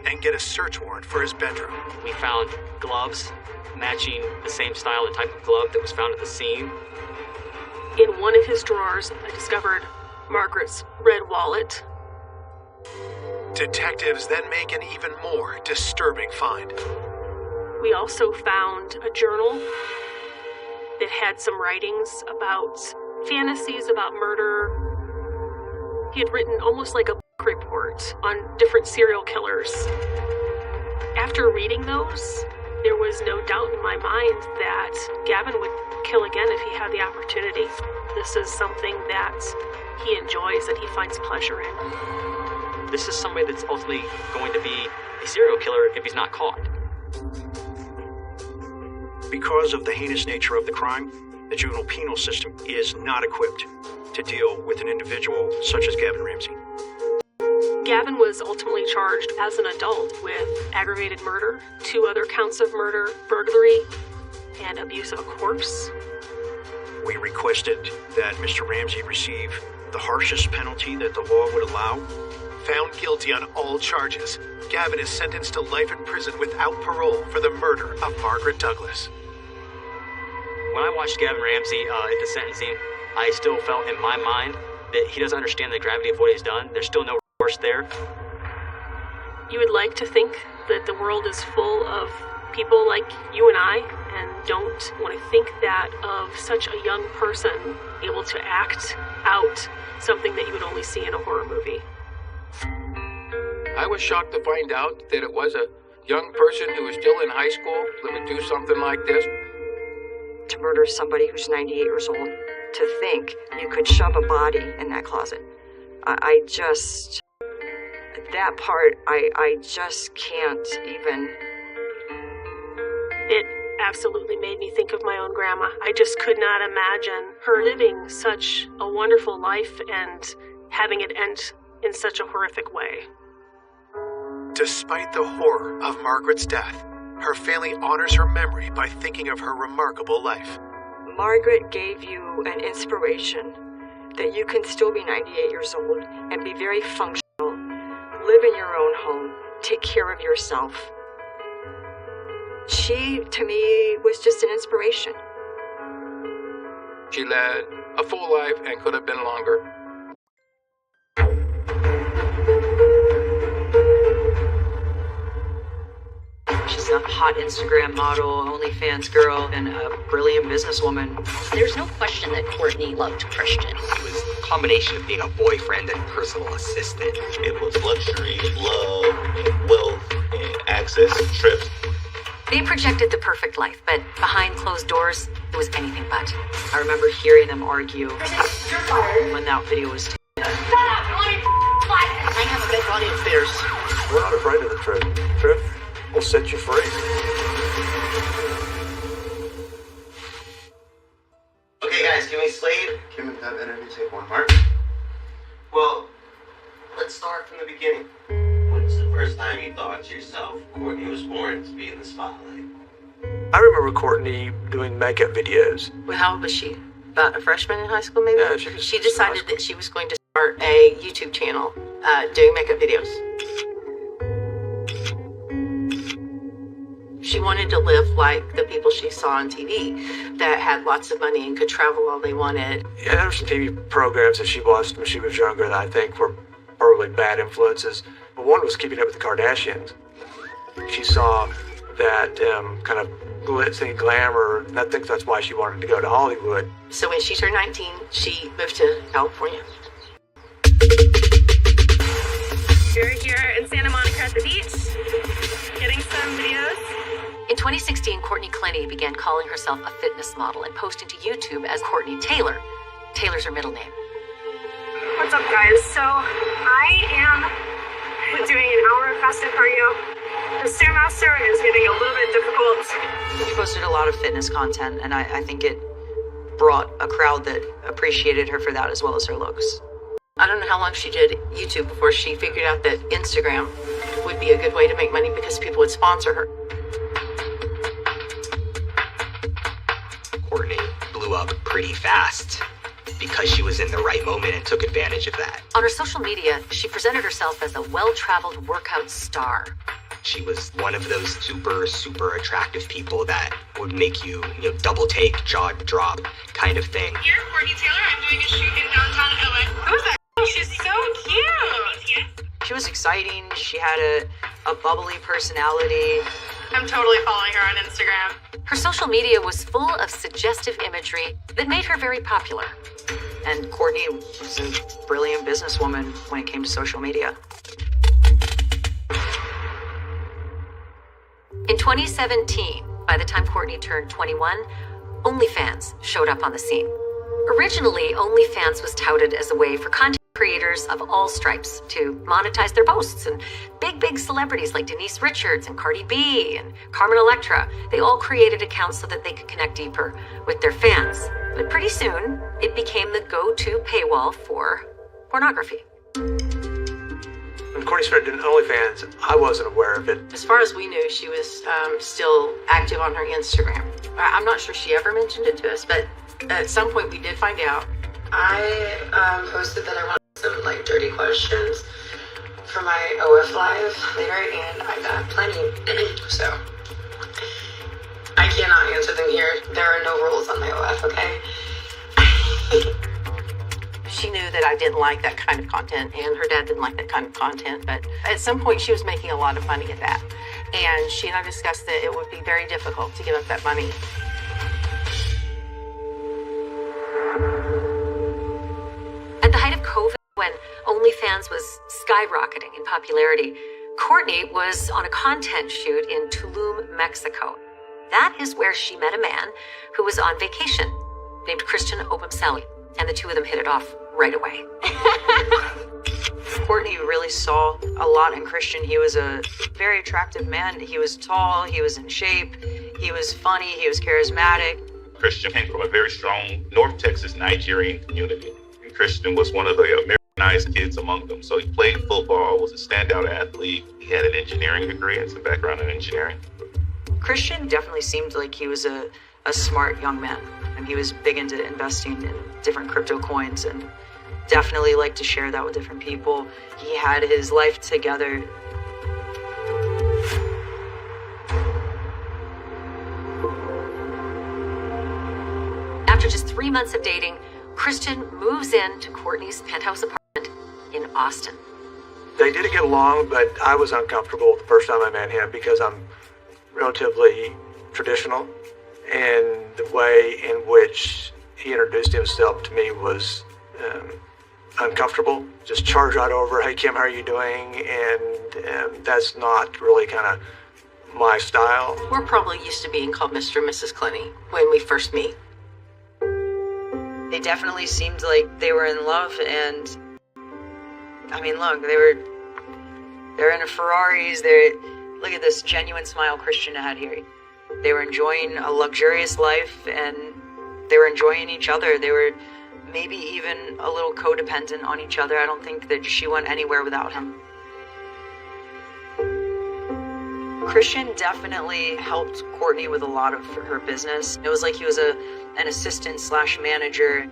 and get a search warrant for his bedroom. We found gloves matching the same style and type of glove that was found at the scene. In one of his drawers, I discovered Margaret's red wallet. Detectives then make an even more disturbing find. We also found a journal that had some writings about fantasies about murder. He had written almost like a book report on different serial killers. After reading those, there was no doubt in my mind that Gavin would kill again if he had the opportunity. This is something that he enjoys, that he finds pleasure in. This is somebody that's ultimately going to be a serial killer if he's not caught. Because of the heinous nature of the crime, the juvenile penal system is not equipped to deal with an individual such as Gavin Ramsey. Gavin was ultimately charged as an adult with aggravated murder, 2 other counts of murder, burglary, and abuse of a corpse. We requested that Mr. Ramsey receive the harshest penalty that the law would allow. Found guilty on all charges, Gavin is sentenced to life in prison without parole for the murder of Margaret Douglas. When I watched Gavin Ramsey at the sentencing, I still felt in my mind that he doesn't understand the gravity of what he's done. There's still no remorse there. You would like to think that the world is full of people like you and I, and don't want to think that of such a young person able to act out something that you would only see in a horror movie. I was shocked to find out that it was a young person who was still in high school that would do something like this. To murder somebody who's 98 years old, to think you could shove a body in that closet. I just, that part, I just can't even. It absolutely made me think of my own grandma. I just could not imagine her living such a wonderful life and having it end in such a horrific way. Despite the horror of Margaret's death, her family honors her memory by thinking of her remarkable life. Margaret gave you an inspiration that you can still be 98 years old and be very functional, live in your own home, take care of yourself. She, to me, was just an inspiration. She led a full life and could have been longer. She's a hot Instagram model, OnlyFans girl, and a brilliant businesswoman. There's no question that Courtney loved Christian. It was a combination of being a boyfriend and personal assistant. It was luxury, love, and wealth, and access to trips. They projected the perfect life, but behind closed doors, it was anything but. I remember hearing them argue when that video was taken. I have a big body upstairs. We're not afraid of the truth. Truth will set you free. Okay, guys, can we Slade? Can we have interview take 1, Mark? Well, let's start from the beginning. When's the first time you thought to yourself, Courtney was born to be in the spotlight? I remember Courtney doing makeup videos. Well, how old was she? About a freshman in high school, maybe? Yeah, she decided that she was going to start a YouTube channel doing makeup videos. She wanted to live like the people she saw on TV that had lots of money and could travel all they wanted. Yeah, there were some TV programs that she watched when she was younger that I think were probably bad influences. But one was Keeping Up with the Kardashians. She saw that kind of glitz and glamour, and I think that's why she wanted to go to Hollywood. So when she turned 19, she moved to California. We're here in Santa Monica at the beach, getting some videos. In 2016, Courtney Clenny began calling herself a fitness model and posting to YouTube as Courtney Taylor. Taylor's her middle name. What's up, guys? So I am doing an hour of fasted cardio. The Stairmaster is getting a little bit difficult. She posted a lot of fitness content, and I think it brought a crowd that appreciated her for that as well as her looks. I don't know how long she did YouTube before she figured out that Instagram would be a good way to make money because people would sponsor her. Courtney blew up pretty fast because she was in the right moment and took advantage of that. On her social media, she presented herself as a well-traveled workout star. She was one of those super attractive people that would make you, double take, jaw drop kind of thing. Here, Courtney Taylor, I'm doing a shoot in downtown LA. Who's that? She's so cute. She was exciting. She had a bubbly personality. I'm totally following her on Instagram. Her social media was full of suggestive imagery that made her very popular. And Courtney was a brilliant businesswoman when it came to social media. In 2017, by the time Courtney turned 21, OnlyFans showed up on the scene. Originally, OnlyFans was touted as a way for content creators of all stripes to monetize their posts, and big celebrities like Denise Richards and Cardi B and Carmen Electra, they all created accounts so that they could connect deeper with their fans. But pretty soon, it became the go-to paywall for pornography. When Courtney started doing OnlyFans, I wasn't aware of it. As far as we knew, she was still active on her Instagram. I'm not sure she ever mentioned it to us, but at some point we did find out. I posted that I wanted some dirty questions for my OF Live later, and I got plenty. So I cannot answer them here. There are no rules on my OF, okay? She knew that I didn't like that kind of content, and her dad didn't like that kind of content, but at some point she was making a lot of money at that. And she and I discussed that it would be very difficult to give up that money. At the height of COVID, when OnlyFans was skyrocketing in popularity, Courtney was on a content shoot in Tulum, Mexico. That is where she met a man who was on vacation named Christian Obumseli, and the two of them hit it off right away. Courtney really saw a lot in Christian. He was a very attractive man. He was tall, he was in shape, he was funny, he was charismatic. Christian came from a very strong North Texas Nigerian community. And Christian was one of the Americanized kids among them. So he played football, was a standout athlete. He had an engineering degree and some background in engineering. Christian definitely seemed like he was a smart young man. And he was big into investing in different crypto coins and definitely liked to share that with different people. He had his life together. After just 3 months of dating, Christian moves into Courtney's penthouse apartment in Austin. They did get along, but I was uncomfortable the first time I met him because I'm relatively traditional, and the way in which he introduced himself to me was uncomfortable. Just charge right over, "Hey Kim, how are you doing?" And that's not really kind of my style. We're probably used to being called Mr. and Mrs. Clenny when we first meet. They definitely seemed like they were in love, and I mean, look, they're in a Ferraris. Look at this genuine smile Christian had here. They were enjoying a luxurious life, and they were enjoying each other. They were maybe even a little codependent on each other. I don't think that she went anywhere without him. Christian definitely helped Courtney with a lot of her business. It was like he was an assistant / manager.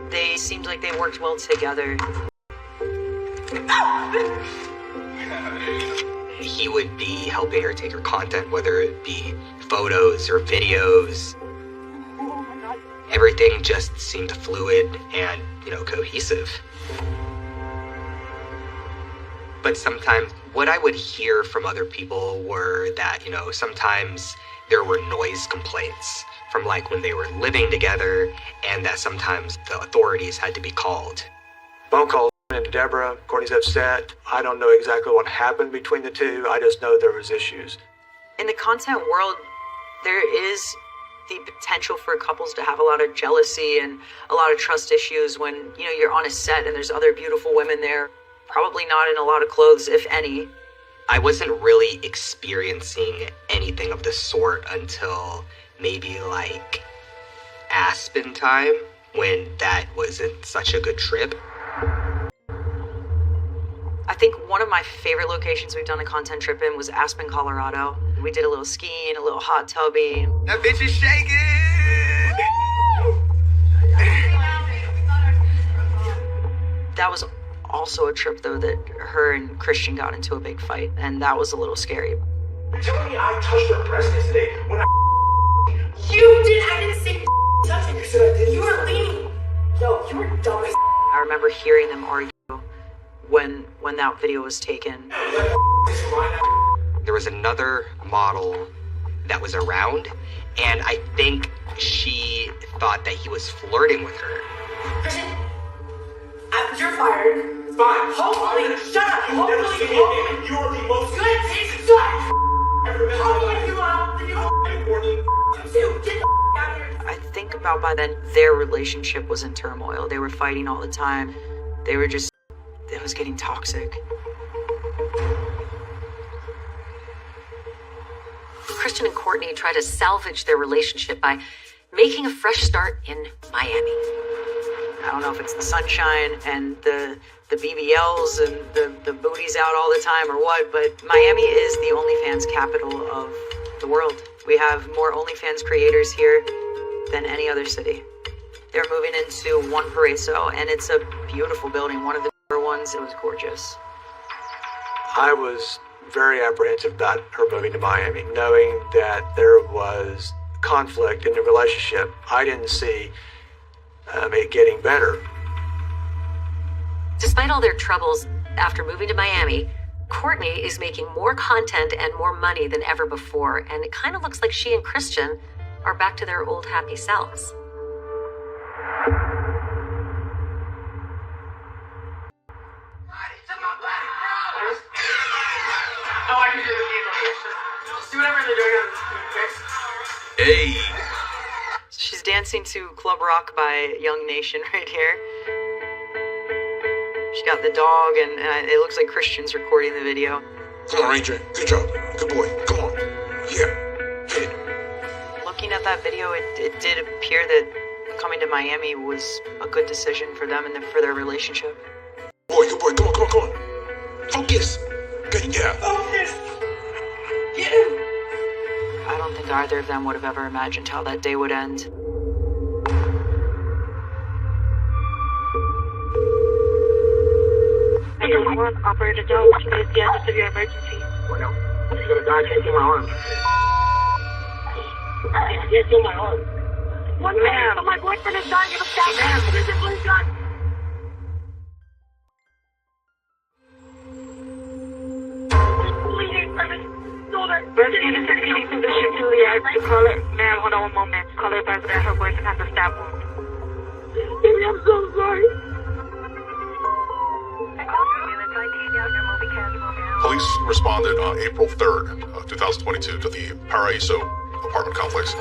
They seemed like they worked well together. He would be helping her take her content, whether it be photos or videos. Everything just seemed fluid and, cohesive. But but sometimes what I would hear from other people were that, sometimes there were noise complaints from like when they were living together, and that sometimes the authorities had to be called. Phone calls into Deborah. Courtney's upset. I don't know exactly what happened between the two. I just know there was issues. In the content world, there is the potential for couples to have a lot of jealousy and a lot of trust issues when, you're on a set and there's other beautiful women there, probably not in a lot of clothes, if any. I wasn't really experiencing anything of the sort until maybe like Aspen time, when that wasn't such a good trip. I think one of my favorite locations we've done a content trip in was Aspen, Colorado. We did a little skiing, a little hot tubby. That bitch is shaking! That was also a trip, though, that her and Christian got into a big fight, and that was a little scary. Tell me I touched her breast yesterday when I... You did. I didn't say touching. You said I did. You were leaning. Yo, you were dumb as... I remember hearing them argue when that video was taken. There was another model that was around, and I think she thought that he was flirting with her. Christian, you're fired. Fine. Hopefully, shut up. Hopefully, you're the most good piece of shit. Hopefully, you are. You get the out of here. I think about by then, their relationship was in turmoil. They were fighting all the time. It was getting toxic. Christian and Courtney try to salvage their relationship by making a fresh start in Miami. I don't know if it's the sunshine and the BBLs and the booties out all the time or what, but Miami is the OnlyFans capital of the world. We have more OnlyFans creators here than any other city. They're moving into One Paraiso, and it's a beautiful building, one of the newer ones. It was gorgeous. I was very apprehensive about her moving to Miami, knowing that there was conflict in the relationship. I didn't see it getting better. Despite all their troubles after moving to Miami, Courtney is making more content and more money than ever before, and it kind of looks like she and Christian are back to their old happy selves. Do whatever they're doing on the Hey! She's dancing to Club Rock by Young Nation right here. She got the dog, and it looks like Christian's recording the video. Come on, Ranger. Good job. Good boy. Come on. Yeah. Hit it. Looking at that video, it did appear that coming to Miami was a good decision for them and for their relationship. Boy, good boy. Come on, come on, come on. Focus. Good, yeah. Focus. Get him. I don't think either of them would have ever imagined how that day would end. 911, Operator Jones, what is the address of your emergency? Well, he's gonna die. I can't feel my arm. I can't feel my arm. One minute, but my boyfriend is dying of a stab. Ma'am, this is one gun. Bleeding from his shoulder. Rescue is in any position to react to caller. Ma'am, hold on one moment. Caller advised that her boyfriend has a stab wound. Baby, I'm so sorry. Police responded on April 3rd, 2022 to the Paraiso apartment complex.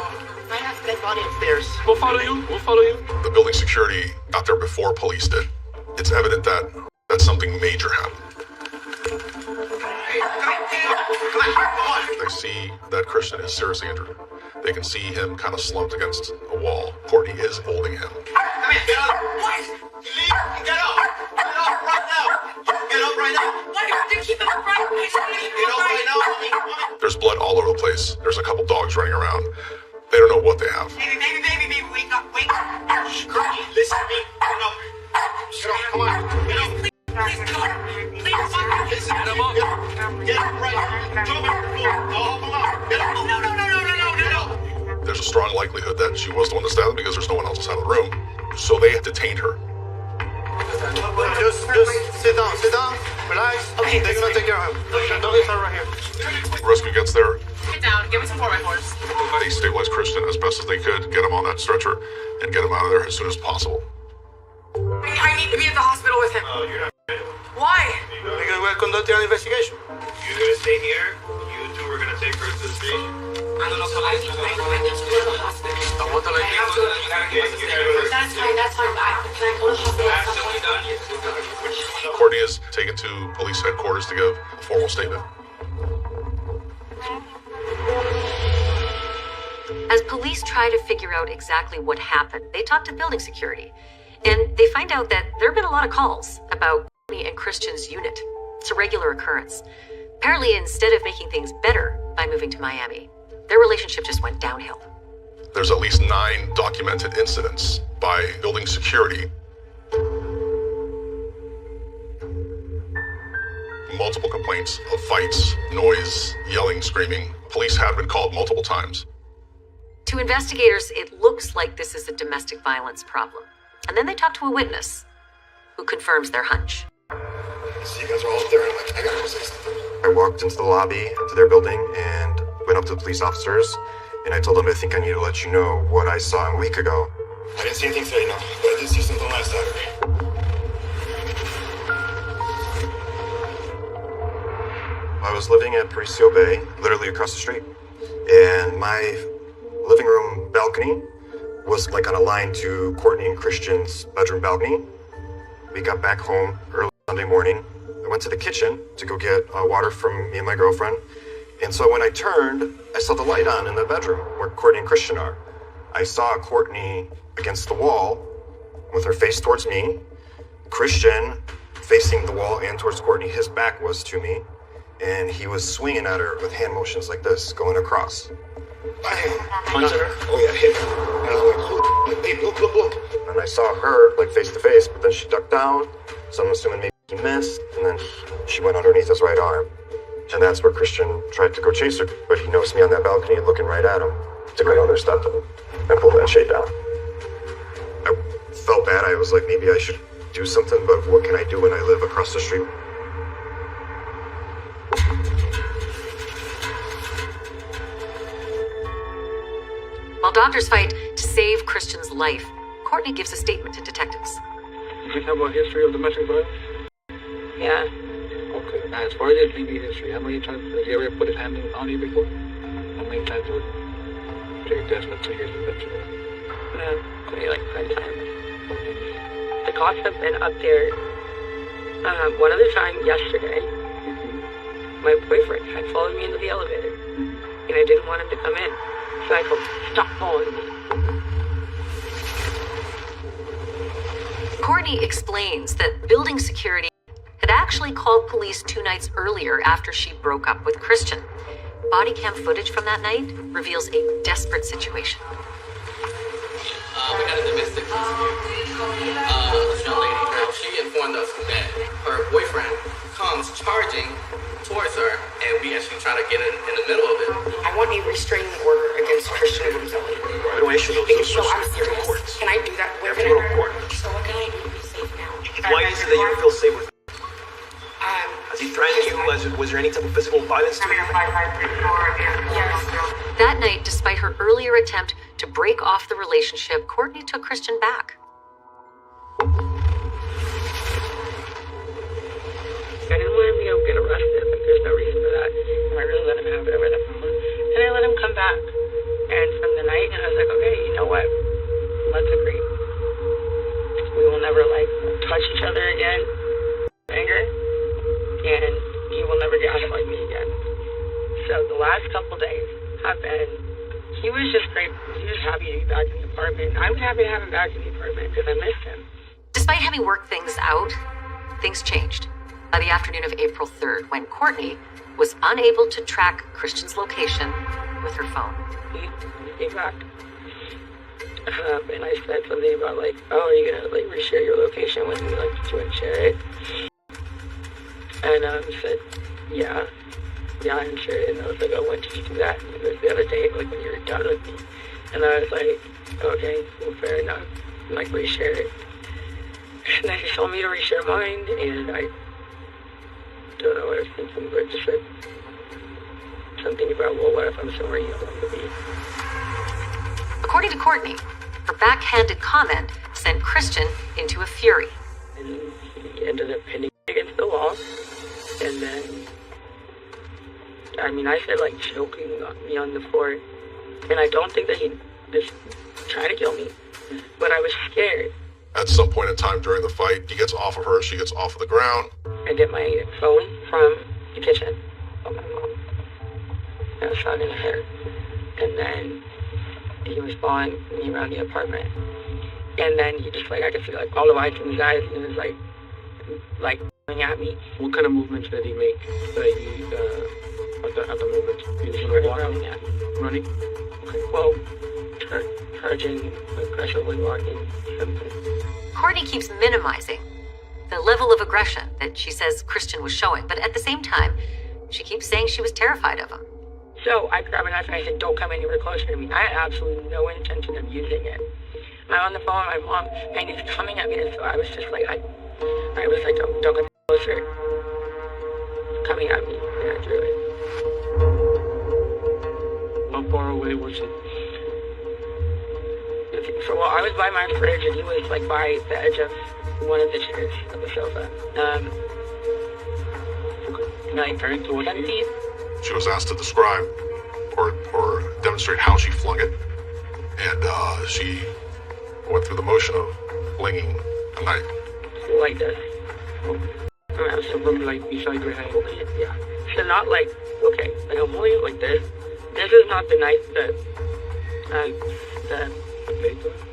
I have a dead body upstairs. We'll follow you. We'll follow you. The building security got there before police did. It's evident that something major happened. They see that Christian is seriously injured. They can see him kind of slumped against a wall. Courtney is holding him. Come here, get up. What? Leave. Get up. Get up right now. Get up right now. Why do you keep him up right? Get up right now. There's blood all over the place. There's a couple dogs running around. They don't know what they have. Baby, wake up. Shh, Courtney, listen to me. Get up. Get up, come on. Get up. Please, God. Please, listen, get him up. Get up right now. Jump on the floor. Oh, come on. Get up. No. Get up. There's a strong likelihood that she was the one that stabbed him because there's no one else inside of the room. So they detained her. Just sit down, relax. Okay. They're gonna take care of him. Don't get right here. Rescue gets there. Get down. Give me some 4x4s. They stabilize Christian as best as they could, get him on that stretcher, and get him out of there as soon as possible. I need to be at the hospital with him. Oh, you're not. Why? Because we're conducting an investigation. You're gonna stay here. You two are gonna take her to the station. I need to go to the hospital. That's fine. Can I go to the hospital? Courtney is taken to police headquarters to give a formal statement. As police try to figure out exactly what happened, they talk to building security. And they find out that there have been a lot of calls about Courtney and Christian's unit. It's a regular occurrence. Apparently, instead of making things better by moving to Miami, their relationship just went downhill. There's at least 9 documented incidents by building security. Multiple complaints of fights, noise, yelling, screaming. Police have been called multiple times. To investigators, it looks like this is a domestic violence problem. And then they talk to a witness who confirms their hunch. So you guys are all up there, and I'm like, I gotta go say something. I walked into the lobby to their building and went up to the police officers, and I told them I think I need to let you know what I saw a week ago. I didn't see anything today, no, but I did see something last Saturday. I was living at Parisio Bay, literally across the street, and my living room balcony was like on a line to Courtney and Christian's bedroom balcony. We got back home early Sunday morning. I went to the kitchen to go get water from me and my girlfriend. And so when I turned, I saw the light on in the bedroom where Courtney and Christian are. I saw Courtney against the wall with her face towards me. Christian facing the wall and towards Courtney. His back was to me. And he was swinging at her with hand motions like this, going across. Bam! Punched her? Oh yeah, hit her. And I was like, hey, look. And I saw her like face to face, but then she ducked down. So I'm assuming maybe he missed. And then she went underneath his right arm. And that's where Christian tried to go chase her, but he noticed me on that balcony looking right at him. Took another step and pulled that shade down. I felt bad. I was like, maybe I should do something, but what can I do when I live across the street? While doctors fight to save Christian's life, Courtney gives a statement to detectives. Do you have a history of domestic violence? Yeah. Okay. Now, as far as your DV history, how many times has he ever put his hand on you before? How many times would you take a test for 2 years eventually? Maybe like 5 times. The cops have been up there. One other time yesterday, my boyfriend had followed me into the elevator, and I didn't want him to come in. So I told him, stop following me. Courtney explains that building security had actually called police 2 nights earlier after she broke up with Christian. Body cam footage from that night reveals a desperate situation. We got a domestic dispute. This young lady, she informed us that her boyfriend comes charging towards her, and we actually try to get in the middle of it. I want a restraining order against Christian Gonzalez. No issue. So I'm serious. Can I do that? Where can I report? So what can I do to be safe now? Why is it that you don't feel safe with him? Has he threatened you? Was there any type of physical violence to you? That night, despite her earlier attempt to break off the relationship, Courtney took Christian back. I didn't want him to get arrested, but there's no reason for that. And I really let him have it over the phone. And I let him come back. And from the night, I was like, okay, you know what? Let's agree. We will never, touch each other again. Anger. And he will never gaslight me again. So the last couple days have been, he was just great. He was happy to be back in the apartment. I was happy to have him back in the apartment because I missed him. Despite having worked things out, things changed. By the afternoon of April 3rd, when Courtney was unable to track Christian's location with her phone. He came back. And I said something about oh, are you gonna reshare your location with me? Do you want to share it? And he said, yeah, I can share it. And I was like, oh, when did you do that? And it was the other day, when you were done with me. And I was like, okay, well, fair enough. And reshare it. And then he told me to reach your mind, and I don't know what I was thinking, but just like something about, well, what if I'm somewhere you don't want to be? According to Courtney, her backhanded comment sent Christian into a fury. And he ended up hitting against the wall, and then, I mean, I said like choking me on the floor, and I don't think that he was trying to kill me, but I was scared. At some point in time during the fight, he gets off of her, she gets off of the ground. I get my phone from the kitchen from my mom. I was shot in the hair, and then he was following me around the apartment, and then he just like, I could see like all the lights in his eyes, and he was like coming at me. What kind of movements did he make? At the movement? He was walking at me. Running? Okay. Well, charging, aggressively walking, something. Courtney keeps minimizing the level of aggression that she says Christian was showing, but at the same time, she keeps saying she was terrified of him. So I grabbed a knife and I said, don't come anywhere closer to me. I had absolutely no intention of using it. I'm on the phone with my mom, and he's coming at me, and so I was just like, I was like, don't come closer. Coming at me, and I drew it. How far away was he? So, well, I was by my fridge, and he was like by the edge of one of the chairs of the sofa. Night turn towards you. She was asked to describe or demonstrate how she flung it, and she went through the motion of flinging a knife. Like this. I was supposed to like beside your head. Yeah. So not like, okay, like I'm holding it like this. This is not the knife that,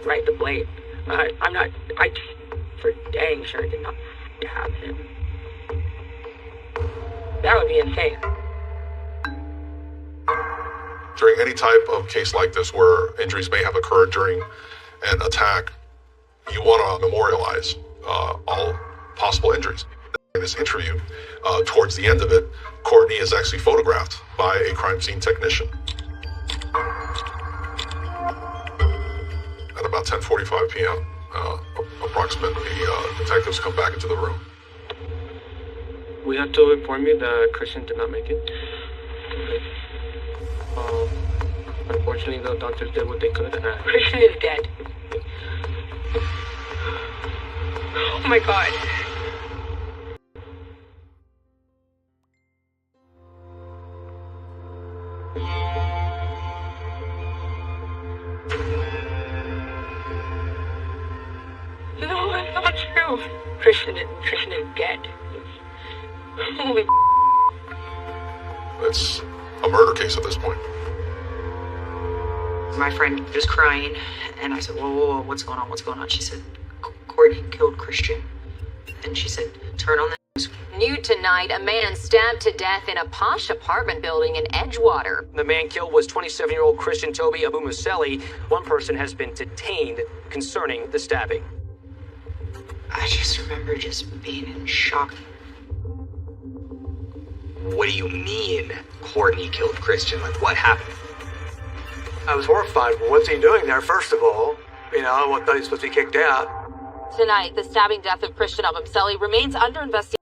right, the blade. I'm not, I for dang sure did not stab him. That would be insane. During any type of case like this where injuries may have occurred during an attack, you want to memorialize all possible injuries. In this interview, towards the end of it, Courtney is actually photographed by a crime scene technician. At about 10:45 p.m., approximately, detectives come back into the room. We have to inform you that Christian did not make it. Unfortunately, the doctors did what they could. Christian is dead. Oh my God. No, that's not true. Christian is dead. Holy. It's a murder case at this point. My friend was crying, and I said, whoa, what's going on, what's going on? She said, Courtney killed Christian. And she said, turn on the news. New tonight, a man stabbed to death in a posh apartment building in Edgewater. The man killed was 27-year-old Christian Toby Abu Museli. One person has been detained concerning the stabbing. I just remember just being in shock. What do you mean Courtney killed Christian? Like, what happened? I was horrified. Well, what's he doing there, first of all? You know, I thought he was supposed to be kicked out. Tonight, the stabbing death of Christian Abumseli remains under investigation.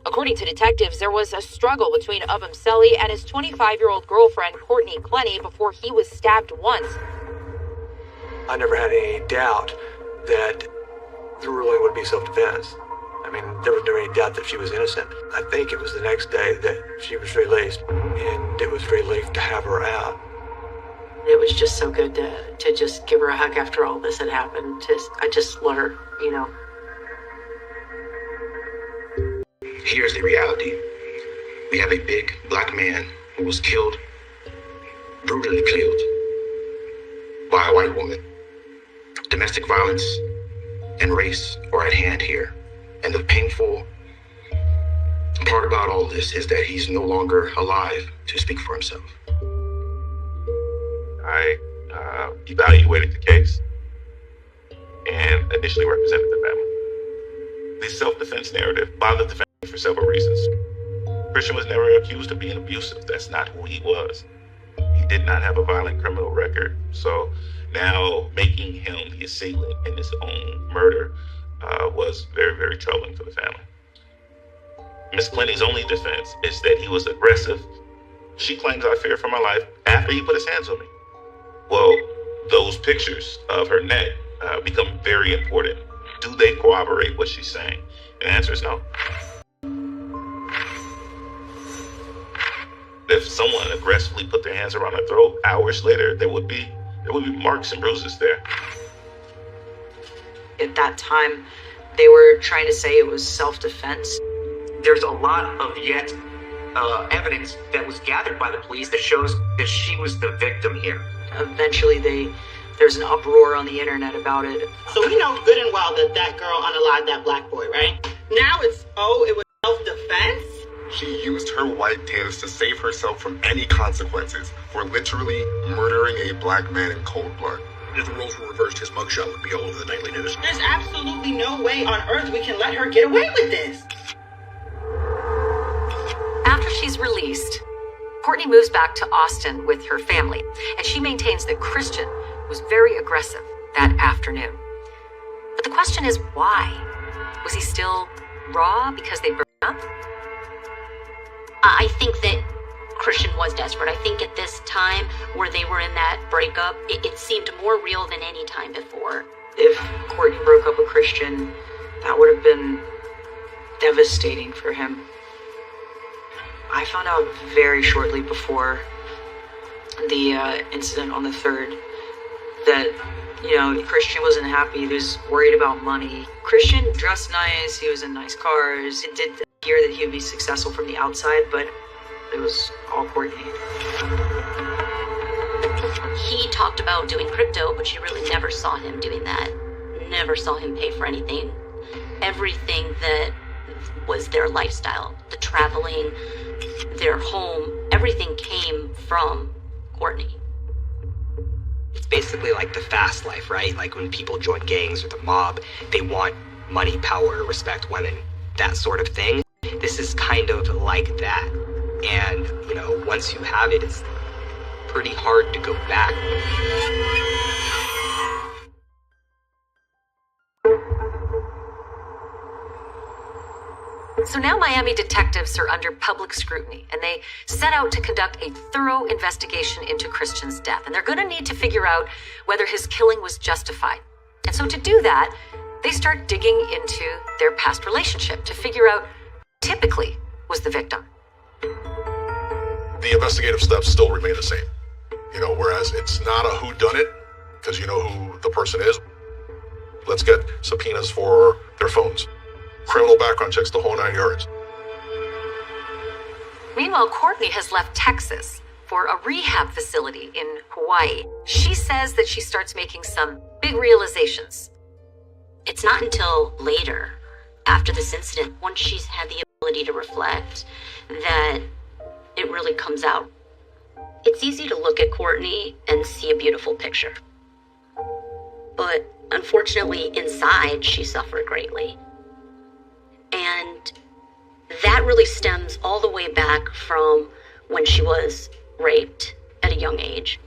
According to detectives, there was a struggle between Abumseli and his 25-year-old girlfriend, Courtney Clenny, before he was stabbed once. I never had any doubt that the ruling would be self-defense. I mean, there was never any doubt that she was innocent. I think it was the next day that she was released, and it was relief to have her out. It was just so good to just give her a hug after all this had happened. I just let her, you know. Here's the reality. We have a big black man who was killed, brutally killed, by a white woman. Domestic violence and race are at hand here. And the painful part about all this is that he's no longer alive to speak for himself. I evaluated the case and initially represented the family. The self-defense narrative bothered the family for several reasons. Christian was never accused of being abusive. That's not who he was. He did not have a violent criminal record. So now making him the assailant in his own murder was very, very troubling for the family. Miss Plenty's only defense is that he was aggressive. She claims I feared for my life after he put his hands on me. Well, those pictures of her neck become very important. Do they corroborate what she's saying? And the answer is no. If someone aggressively put their hands around her throat, hours later, there would be marks and bruises there. At that time, they were trying to say it was self-defense. There's a lot of yet evidence that was gathered by the police that shows that she was the victim here. Eventually, there's an uproar on the internet about it. So we know good and well that that girl unalived that black boy, right? Now it was self-defense? She used her white tails to save herself from any consequences for literally murdering a black man in cold blood. If the roles were reversed, his mugshot would be all over the nightly news. There's absolutely no way on earth we can let her get away with this. After she's released, Courtney moves back to Austin with her family, and she maintains that Christian was very aggressive that afternoon. But the question is, why? Was he still raw because they broke up? I think that Christian was desperate. I think at this time where they were in that breakup, it seemed more real than any time before. If Courtney broke up with Christian, that would have been devastating for him. I found out very shortly before the incident on the 3rd that, Christian wasn't happy. He was worried about money. Christian dressed nice. He was in nice cars. It did appear that he would be successful from the outside, but it was all Courtney. He talked about doing crypto, but you really never saw him doing that. Never saw him pay for anything. Everything that was their lifestyle, the traveling, their home, everything came from Courtney. It's basically like the fast life, right? Like when people join gangs or the mob, they want money, power, respect, women, that sort of thing. This is kind of like that. And, once you have it, it's pretty hard to go back. So now Miami detectives are under public scrutiny, and they set out to conduct a thorough investigation into Christian's death. And they're going to need to figure out whether his killing was justified. And so to do that, they start digging into their past relationship to figure out who typically was the victim. The investigative steps still remain the same. Whereas it's not a whodunit, because you know who the person is. Let's get subpoenas for their phones. Criminal background checks, the whole 9 yards. Meanwhile, Courtney has left Texas for a rehab facility in Hawaii. She says that she starts making some big realizations. It's not until later, after this incident, once she's had the ability to reflect, that it really comes out. It's easy to look at Courtney and see a beautiful picture. But unfortunately, inside, she suffered greatly. And that really stems all the way back from when she was raped at a young age.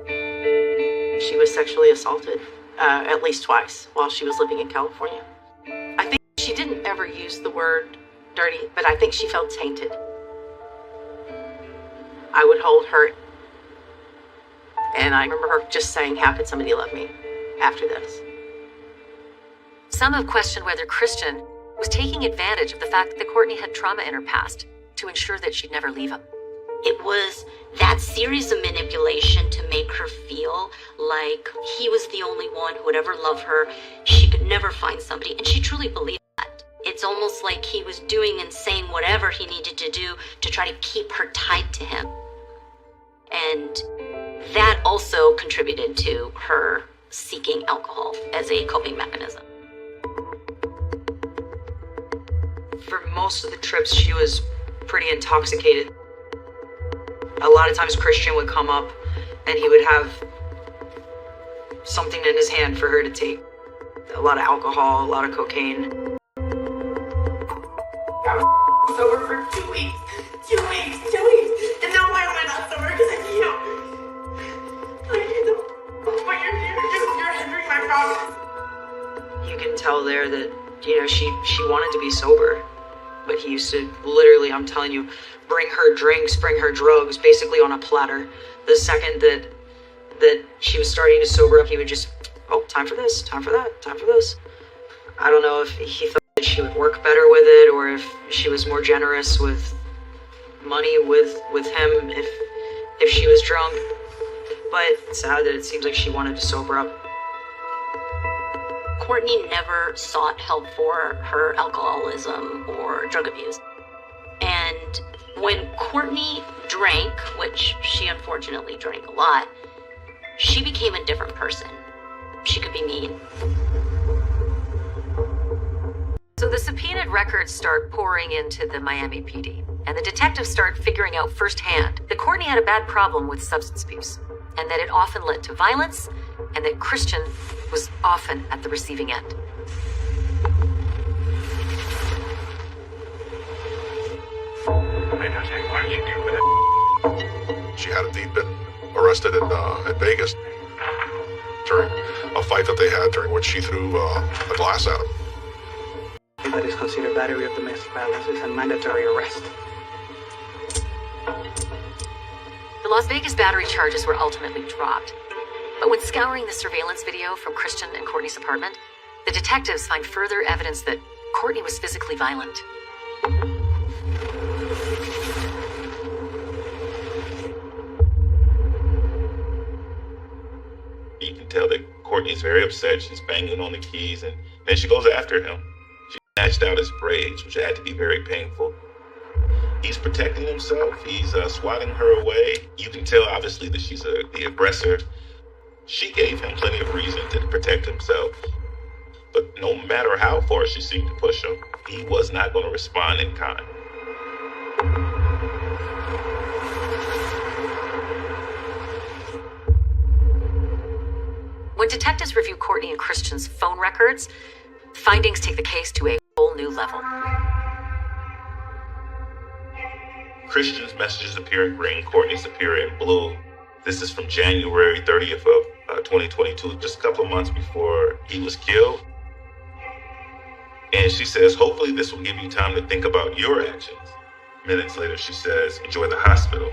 She was sexually assaulted at least twice while she was living in California. I think she didn't ever use the word dirty, but I think she felt tainted. I would hold her, and I remember her just saying, "How could somebody love me after this?" Some have questioned whether Christian was taking advantage of the fact that Courtney had trauma in her past to ensure that she'd never leave him. It was that series of manipulation to make her feel like he was the only one who would ever love her. She could never find somebody, and she truly believed that. It's almost like he was doing and saying whatever he needed to do to try to keep her tied to him. And that also contributed to her seeking alcohol as a coping mechanism. For most of the trips, she was pretty intoxicated. A lot of times Christian would come up and he would have something in his hand for her to take. A lot of alcohol, a lot of cocaine. I was sober for 2 weeks. 2 weeks. And now why am I not sober? Because I can't. But you're hindering my progress. can tell there that, you know, she wanted to be sober. But he used to literally, I'm telling you, bring her drinks, bring her drugs, basically on a platter. The second that she was starting to sober up, he would just, oh, time for this, time for that, time for this. I don't know if he thought that she would work better with it, or if she was more generous with money with him if she was drunk. But it's sad that it seems like she wanted to sober up. Courtney never sought help for her alcoholism or drug abuse. And when Courtney drank, which she unfortunately drank a lot, she became a different person. She could be mean. So the subpoenaed records start pouring into the Miami PD, and the detectives start figuring out firsthand that Courtney had a bad problem with substance abuse, and that it often led to violence, and that Christian was often at the receiving end. She had indeed been arrested in Vegas during a fight that they had, during which she threw a glass at him. That is considered battery of domestic violence is a mandatory arrest. The Las Vegas battery charges were ultimately dropped. But when scouring the surveillance video from Christian and Courtney's apartment, the detectives find further evidence that Courtney was physically violent. You can tell that Courtney's very upset. She's banging on the keys, and then she goes after him. She snatched out his braids, which had to be very painful. He's protecting himself. He's swatting her away. You can tell, obviously, that she's the aggressor. She gave him plenty of reason to protect himself. But no matter how far she seemed to push him, he was not going to respond in kind. When detectives review Courtney and Christian's phone records, findings take the case to a whole new level. Christian's messages appear in green, Courtney's appear in blue. This is from January 30th of 2022, just a couple of months before he was killed. And she says, hopefully this will give you time to think about your actions. Minutes later, she says, enjoy the hospital.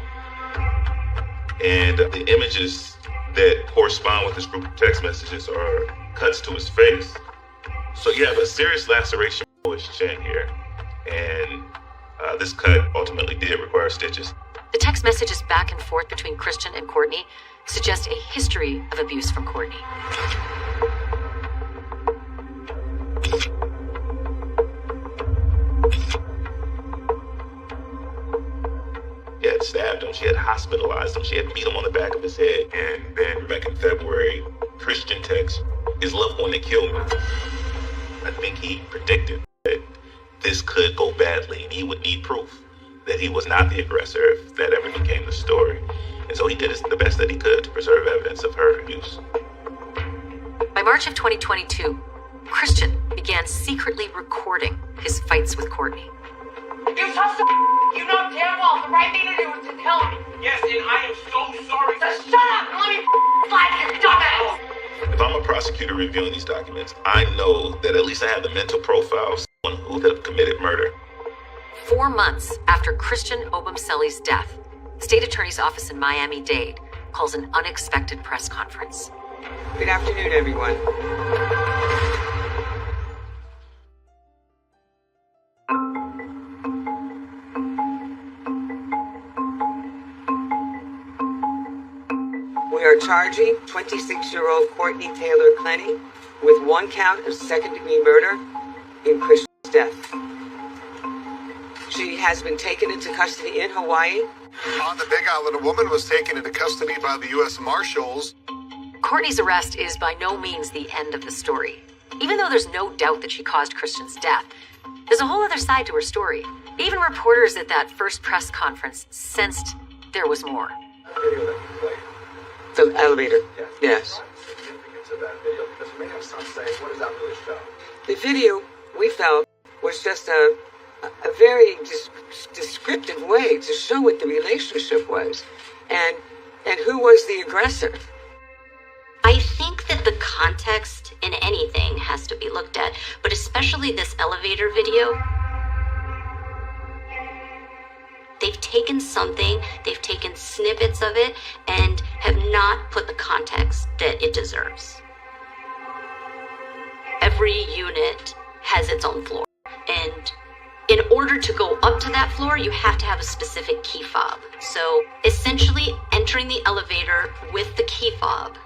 And the images that correspond with this group of text messages are cuts to his face. So you have a serious laceration to his chin here. And this cut ultimately did require stitches. The text messages back and forth between Christian and Courtney suggest a history of abuse from Courtney. She had stabbed him, she had hospitalized him, she had beat him on the back of his head. And then back in February, Christian texts, his loved one that killed me. I think he predicted that this could go badly and he would need proof that he was not the aggressor if that ever became the story. And so he did the best that he could to preserve evidence of her abuse. By March of 2022, Christian began secretly recording his fights with Courtney. You trust the you know damn well the right thing to do is to tell me. Yes, and I am so sorry. Just shut up and let me slide you dumbass. If I'm a prosecutor reviewing these documents, I know that at least I have the mental profile of someone who could have committed murder. 4 months after Christian Obumseli's death, the state attorney's office in Miami-Dade calls an unexpected press conference. Good afternoon, everyone. We are charging 26-year-old Courtney Taylor Clenny with 1 count of second-degree murder in Christian's death. She has been taken into custody in Hawaii. On the Big Island, a woman was taken into custody by the U.S. Marshals. Courtney's arrest is by no means the end of the story. Even though there's no doubt that she caused Christian's death, there's a whole other side to her story. Even reporters at that first press conference sensed there was more. The elevator. Yes. The video, we felt, was just a very descriptive way to show what the relationship was and who was the aggressor. I think that the context in anything has to be looked at, but especially this elevator video. They've taken something, they've taken snippets of it, and have not put the context that it deserves. Every unit has its own floor, and in order to go up to that floor, you have to have a specific key fob. So essentially, entering the elevator with the key fob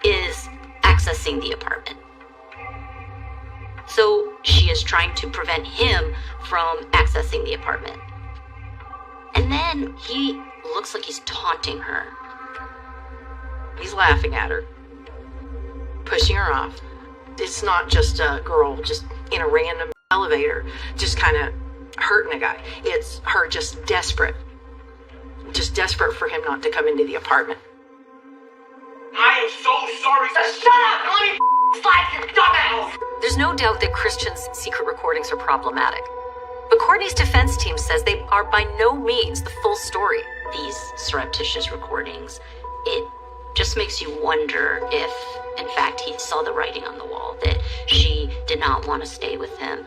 is accessing the apartment. So she is trying to prevent him from accessing the apartment. And then he looks like he's taunting her. He's laughing at her, pushing her off. It's not just a girl just in a random elevator, just kind of hurting a guy. It's her just desperate for him not to come into the apartment. I am so sorry. Just shut up and let me slide, you dumbass! There's no doubt that Christian's secret recordings are problematic. But Courtney's defense team says they are by no means the full story. These surreptitious recordings, it just makes you wonder if, in fact, he saw the writing on the wall, that she did not want to stay with him.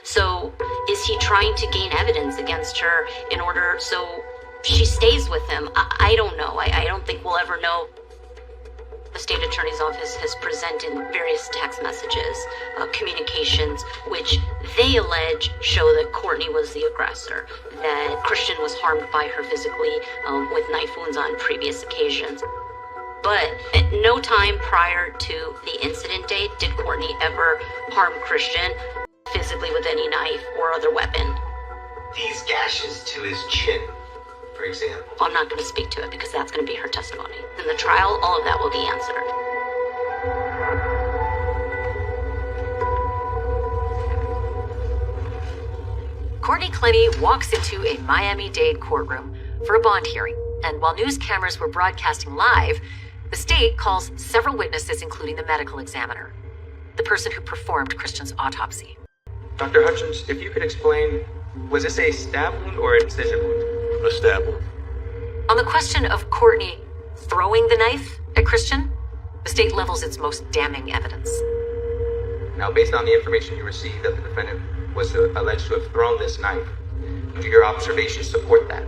So, is he trying to gain evidence against her in order so she stays with him? I don't know. I don't think we'll ever know. The state attorney's office has presented various text messages, communications, which they allege show that Courtney was the aggressor, that Christian was harmed by her physically with knife wounds on previous occasions. But at no time prior to the incident date did Courtney ever harm Christian physically with any knife or other weapon. These gashes to his chin, for example. I'm not going to speak to it because that's going to be her testimony. In the trial, all of that will be answered. Courtney Clenny walks into a Miami-Dade courtroom for a bond hearing, and while news cameras were broadcasting live, the state calls several witnesses, including the medical examiner, the person who performed Christian's autopsy. Dr. Hutchins, if you could explain, was this a stab wound or an incision wound? A stab wound. On the question of Courtney throwing the knife at Christian, the state levels its most damning evidence. Now, based on the information you received that the defendant was alleged to have thrown this knife, do your observations support that?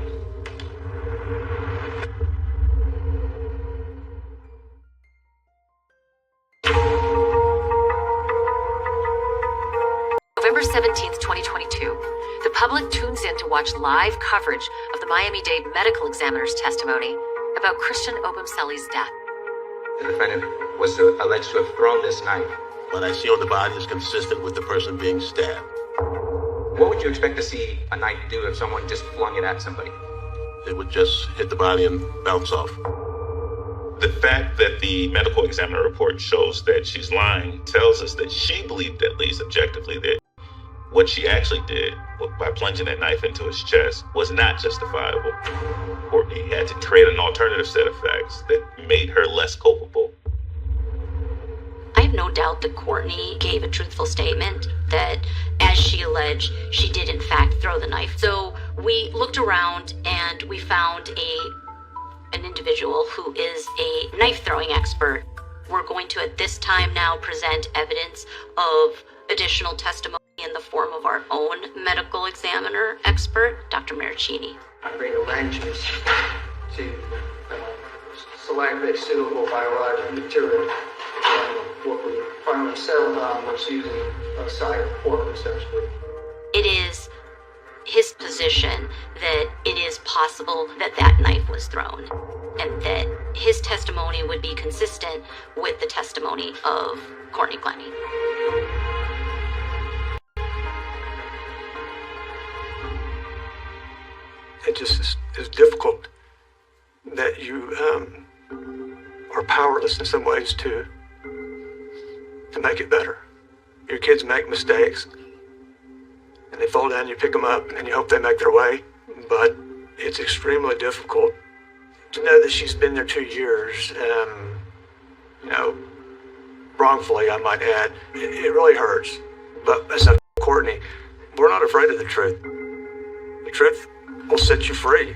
November 17th, 2022, the public tunes in to watch live coverage of the Miami-Dade medical examiner's testimony about Christian Obumseli's death. The defendant was alleged to have thrown this knife. What I see on the body is consistent with the person being stabbed. What would you expect to see a knife do if someone just flung it at somebody? It would just hit the body and bounce off. The fact that the medical examiner report shows that she's lying tells us that she believed, at least objectively, that what she actually did by plunging that knife into his chest was not justifiable. Courtney had to create an alternative set of facts that made her less culpable. I have no doubt that Courtney gave a truthful statement that, as she alleged, she did in fact throw the knife. So we looked around and we found an individual who is a knife throwing expert. We're going to at this time now present evidence of additional testimony in the form of our own medical examiner expert, Dr. Maricini. I made arrangements to select a suitable biological material. What we finally settled on was using a side of pork, essentially. It is his position that it is possible that that knife was thrown, and that his testimony would be consistent with the testimony of Courtney Clenny. It just is difficult that you are powerless in some ways to make it better. Your kids make mistakes, and they fall down, you pick them up, and you hope they make their way. But it's extremely difficult to know that she's been there 2 years, wrongfully, I might add. It really hurts. But as I told Courtney, we're not afraid of the truth. The truth will set you free.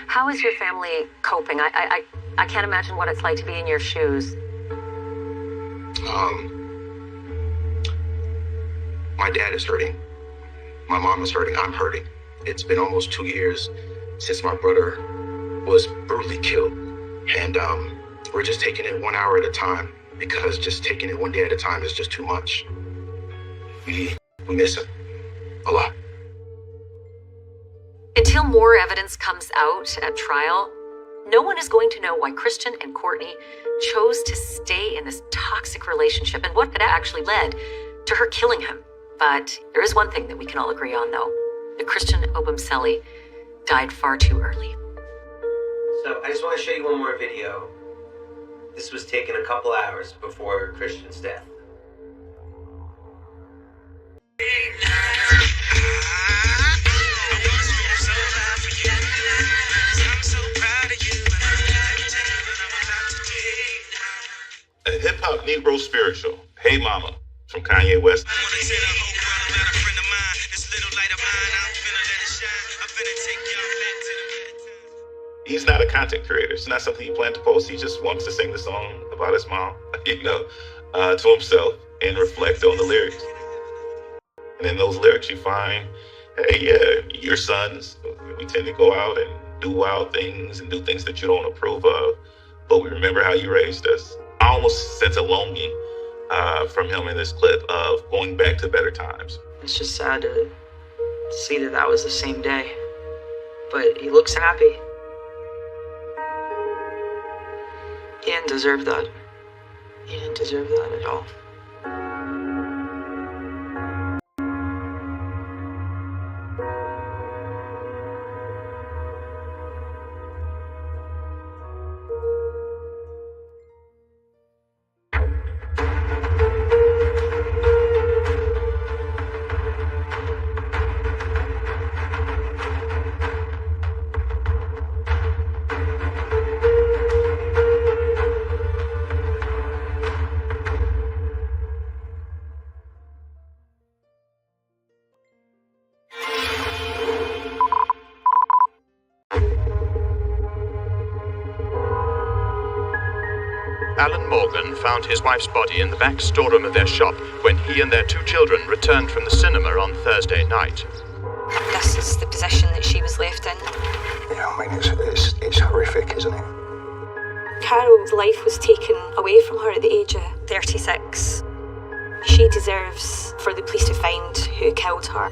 How is your family coping? I can't imagine what it's like to be in your shoes. My dad is hurting. My mom is hurting. I'm hurting. It's been almost 2 years since my brother was brutally killed. And we're just taking it 1 hour at a time, because just taking it one day at a time is just too much. We miss him a lot. Until more evidence comes out at trial, no one is going to know why Christian and Courtney chose to stay in this toxic relationship and what had actually led to her killing him. But there is one thing that we can all agree on, though. That Christian Obumseli died far too early. So I just want to show you one more video. This was taken a couple hours before Christian's death. A hip-hop Negro spiritual, Hey Mama, from Kanye West. He's not a content creator. It's not something he planned to post. He just wants to sing the song about his mom, to himself and reflect on the lyrics. And in those lyrics you find, hey, yeah, your sons, we tend to go out and do wild things and do things that you don't approve of, but we remember how you raised us. I almost sense a longing from him in this clip of going back to better times. It's just sad to see that that was the same day. But he looks happy. He didn't deserve that. He didn't deserve that at all. Alan Morgan found his wife's body in the back storeroom of their shop when he and their 2 children returned from the cinema on Thursday night. This is the position that she was left in. Yeah, I mean, it's horrific, isn't it? Carol's life was taken away from her at the age of 36. She deserves for the police to find who killed her.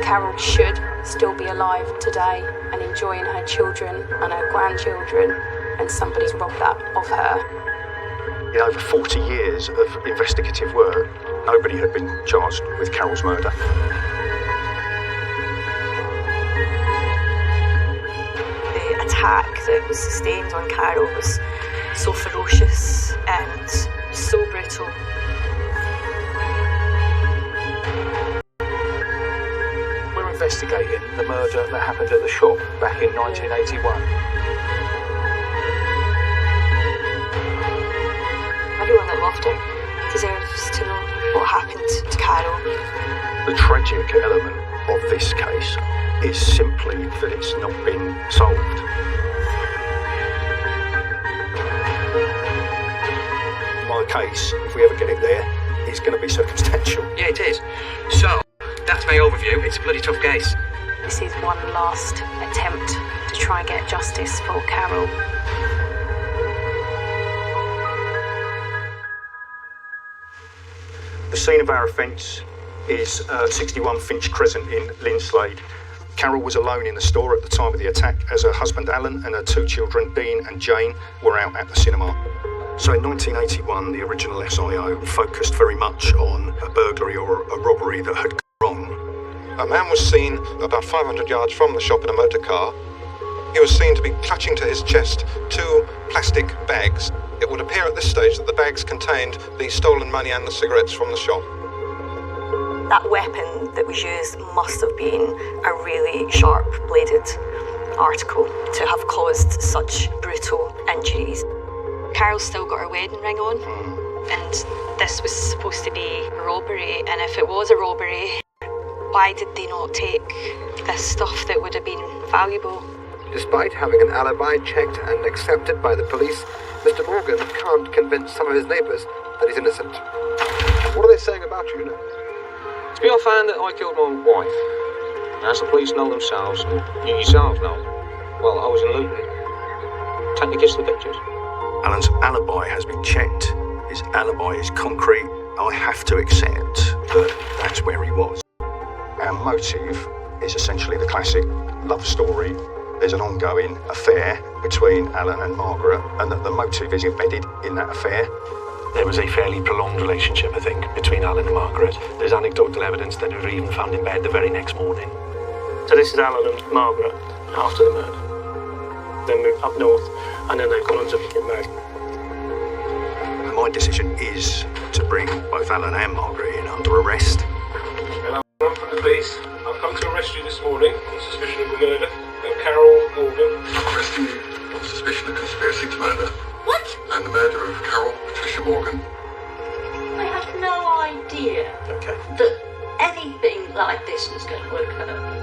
Carol should still be alive today and enjoying her children and her grandchildren, and somebody's robbed that of her. In over 40 years of investigative work, nobody had been charged with Carol's murder. The attack that was sustained on Carol was so ferocious and so brutal. Investigating the murder that happened at the shop back in 1981. Everyone that loved her deserves to know what happened to Carol. The tragic element of this case is simply that it's not been solved. My case, if we ever get it there, is going to be circumstantial. Yeah, it is. So, that's my overview. It's a bloody tough case. This is one last attempt to try and get justice for Carol. The scene of our offence is 61 Finch Crescent in Linslade. Carol was alone in the store at the time of the attack as her husband Alan and her 2 children Dean and Jane were out at the cinema. So in 1981, the original SIO focused very much on a burglary or a robbery that had gone wrong. A man was seen about 500 yards from the shop in a motor car. He was seen to be clutching to his chest 2 plastic bags. It would appear at this stage that the bags contained the stolen money and the cigarettes from the shop. That weapon that was used must have been a really sharp-bladed article to have caused such brutal injuries. Carol's still got her wedding ring on, and this was supposed to be a robbery, and if it was a robbery, why did they not take this stuff that would have been valuable? Despite having an alibi checked and accepted by the police, Mr. Morgan can't convince some of his neighbours that he's innocent. What are they saying about you now? It's been found that I killed my wife. And as the police know themselves, and you yourselves know, well, I was in Luton. Take the kids to the pictures. Alan's alibi has been checked. His alibi is concrete. I have to accept that that's where he was. Our motive is essentially the classic love story. There's an ongoing affair between Alan and Margaret, and that the motive is embedded in that affair. There was a fairly prolonged relationship, I think, between Alan and Margaret. There's anecdotal evidence that they were even found in bed the very next morning. So this is Alan and Margaret after the murder. Then moved up north, and then they've gone on to get married. And my decision is to bring both Alan and Margaret in under arrest. Hello, I'm from the police. I've come to arrest you this morning on suspicion of a murder of Carol Morgan. Arresting you on suspicion of conspiracy to murder. What? And the murder of Carol Patricia Morgan. I had no idea that anything like this was going to occur.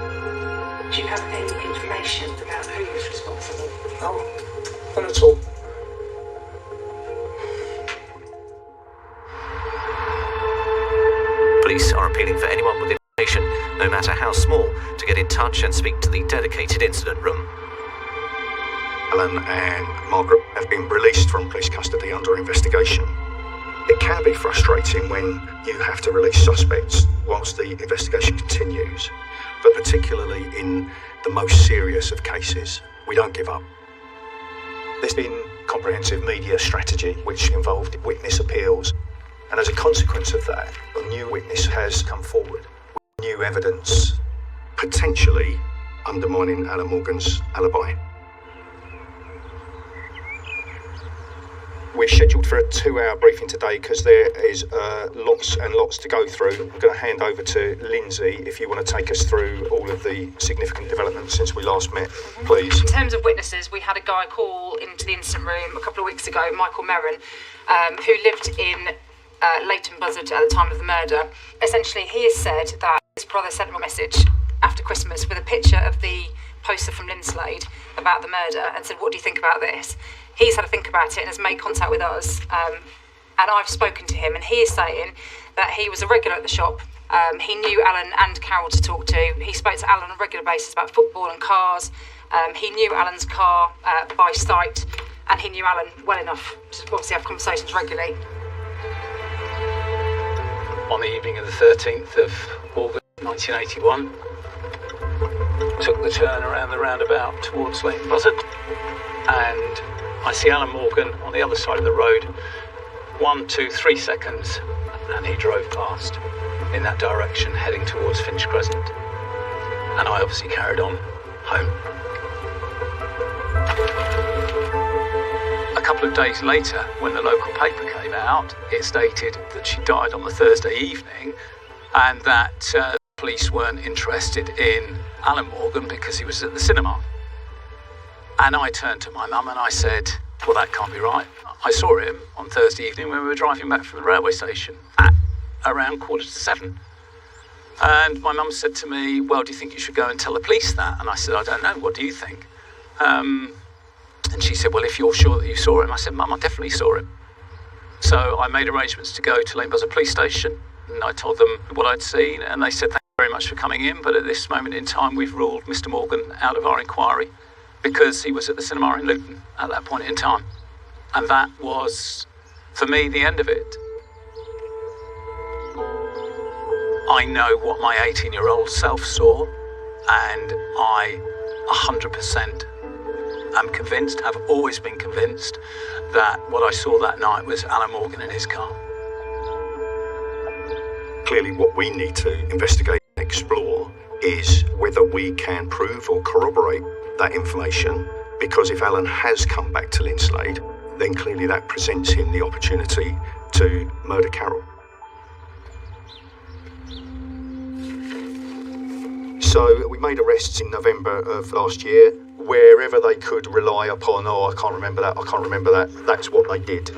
Do you have any information about who was responsible? No, not at all. Police are appealing for anyone with information, no matter how small, to get in touch and speak to the dedicated incident room. Alan and Margaret have been released from police custody under investigation. It can be frustrating when you have to release suspects whilst the investigation continues, but particularly in the most serious of cases, we don't give up. There's been comprehensive media strategy which involved witness appeals, and as a consequence of that, a new witness has come forward with new evidence, potentially undermining Alan Morgan's alibi. We're scheduled for a 2-hour briefing today because there is lots and lots to go through. I'm going to hand over to Lindsay if you want to take us through all of the significant developments since we last met, please. In terms of witnesses, we had a guy call into the incident room a couple of weeks ago, Michael Merrin, who lived in Leighton Buzzard at the time of the murder. Essentially, he has said that his brother sent him a message after Christmas with a picture of the poster from Linslade about the murder and said, "What do you think about this?" He's had to think about it and has made contact with us, and I've spoken to him, and he is saying that he was a regular at the shop. He knew Alan and Carol to talk to. He spoke to Alan on a regular basis about football and cars. He knew Alan's car by sight, and he knew Alan well enough to obviously have conversations regularly. On the evening of the 13th of August 1981, took the turn around the roundabout towards Leighton Buzzard, and I see Alan Morgan on the other side of the road, 1, 2, 3 seconds, and he drove past in that direction, heading towards Finch Crescent. And I obviously carried on home. A couple of days later, when the local paper came out, it stated that she died on the Thursday evening, and that the police weren't interested in Alan Morgan because he was at the cinema. And I turned to my mum and I said, well, that can't be right. I saw him on Thursday evening when we were driving back from the railway station at around 7:15. And my mum said to me, well, do you think you should go and tell the police that? And I said, I don't know, what do you think? And she said, well, if you're sure that you saw him. I said, Mum, I definitely saw him. So I made arrangements to go to Leighton Buzzard Police Station, and I told them what I'd seen, and they said, thank you very much for coming in, but at this moment in time, we've ruled Mr. Morgan out of our inquiry because he was at the cinema in Luton at that point in time. And that was, for me, the end of it. I know what my 18-year-old self saw, and I 100% am convinced, have always been convinced, that what I saw that night was Alan Morgan in his car. Clearly what we need to investigate and explore is whether we can prove or corroborate that information, because if Alan has come back to Linslade, then clearly that presents him the opportunity to murder Carol. So we made arrests in November of last year. Wherever they could rely upon, I can't remember that, that's what they did.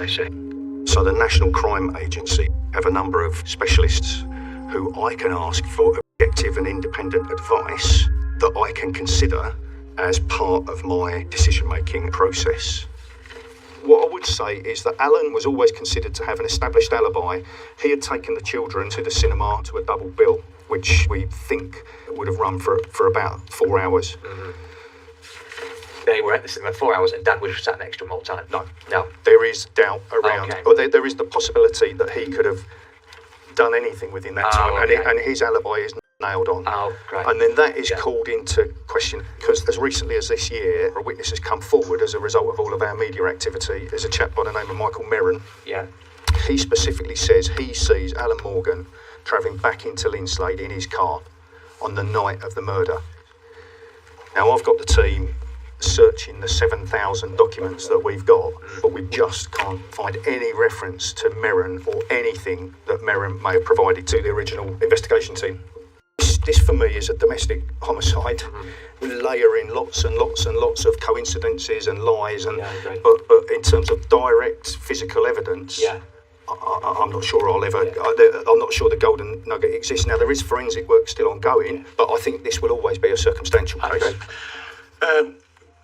So the National Crime Agency have a number of specialists who I can ask for objective and independent advice that I can consider as part of my decision-making process. What I would say is that Alan was always considered to have an established alibi. He had taken the children to the cinema to a double bill, which we think would have run for about 4 hours. They were at the cinema 4 hours and Dad would have sat next to him all the time? No. There is doubt around, Okay. or there is the possibility that he could have done anything within that time, okay. and his alibi is nailed on. Oh, great. And then that is called into question because as recently as this year, a witness has come forward as a result of all of our media activity. There's a chap by the name of Michael Merron. Yeah. He specifically says he sees Alan Morgan travelling back into Linslade in his car on the night of the murder. Now, I've got the team searching the 7,000 documents that we've got, but we just can't find any reference to Merron or anything that Merron may have provided to the original investigation team. This for me is a domestic homicide. We layer in lots and lots and lots of coincidences and lies, and but in terms of direct physical evidence, I'm not sure I'm not sure the golden nugget exists. Now there is forensic work still ongoing, but I think this will always be a circumstantial case.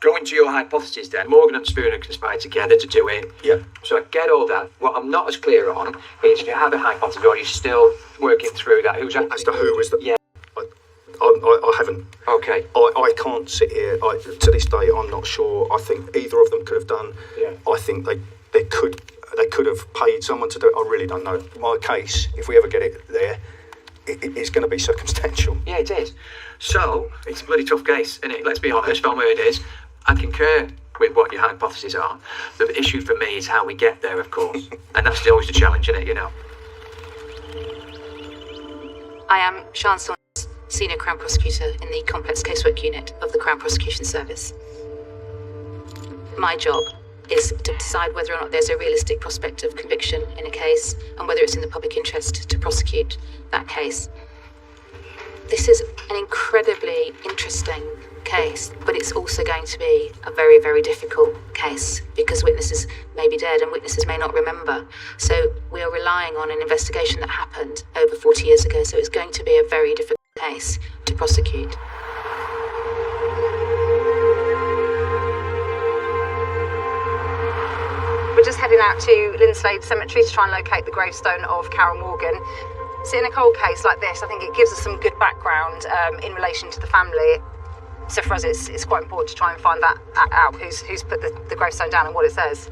Going to your hypothesis then, Morgan and Spooner conspired together to do it. Yeah. So I get all that. What I'm not as clear on is if you have a hypothesis or you're still working through that. As to who was the... Yeah. I haven't. Okay. I can't sit here. To this day, I'm not sure. I think either of them could have done. Yeah. I think they could have paid someone to do it. I really don't know. My case, if we ever get it there, it's going to be circumstantial. Yeah, it is. So, it's a bloody tough case, isn't it? Let's be honest on where it is. I concur with what your hypotheses are. The issue for me is how we get there, of course. And that's always the challenge, isn't it, you know? I am Sian Saunders, Senior Crown Prosecutor in the Complex Casework Unit of the Crown Prosecution Service. My job is to decide whether or not there's a realistic prospect of conviction in a case and whether it's in the public interest to prosecute that case. This is an incredibly interesting case, but it's also going to be a very, very difficult case because witnesses may be dead and witnesses may not remember. So we are relying on an investigation that happened over 40 years ago, so it's going to be a very difficult case to prosecute. We're just heading out to Linslade Cemetery to try and locate the gravestone of Carol Morgan. So in a cold case like this, I think it gives us some good background in relation to the family. So for us, it's quite important to try and find that out, who's put the gravestone down and what it says.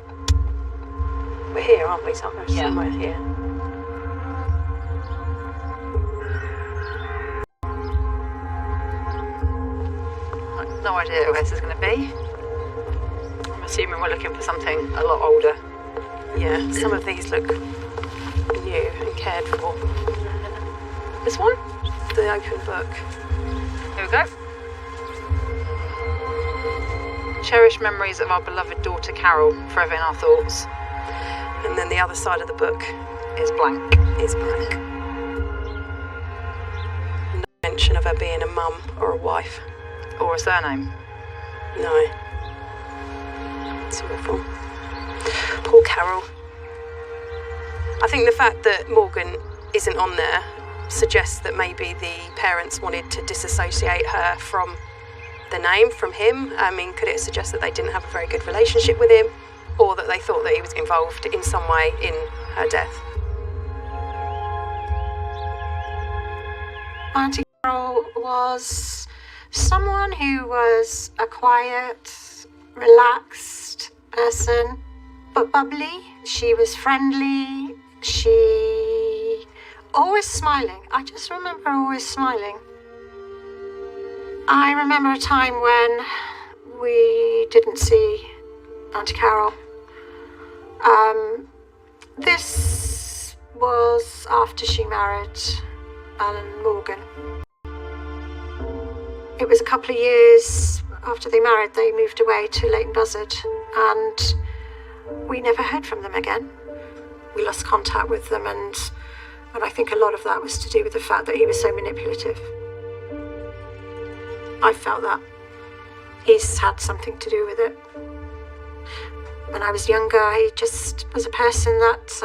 We're here, aren't we, somewhere here? I've no idea where this is going to be. I'm assuming we're looking for something a lot older. Yeah, some of these look new and cared for. This one? The open book. Here we go. Cherished memories of our beloved daughter Carol, forever in our thoughts. And then the other side of the book is blank. No mention of her being a mum or a wife. Or a surname. No. It's awful. Poor Carol. I think the fact that Morgan isn't on there suggests that maybe the parents wanted to disassociate her from the name, from him. I mean, could it suggest that they didn't have a very good relationship with him, or that they thought that he was involved in some way in her death? Auntie Carol was someone who was a quiet, relaxed person, but bubbly. She was friendly. She always smiling. I just remember her always smiling. I remember a time when we didn't see Auntie Carol. This was after she married Alan Morgan. It was a couple of years after they married, they moved away to Leighton Buzzard, and we never heard from them again. We lost contact with them, and I think a lot of that was to do with the fact that he was so manipulative. I felt that he's had something to do with it. When I was younger, he just was a person that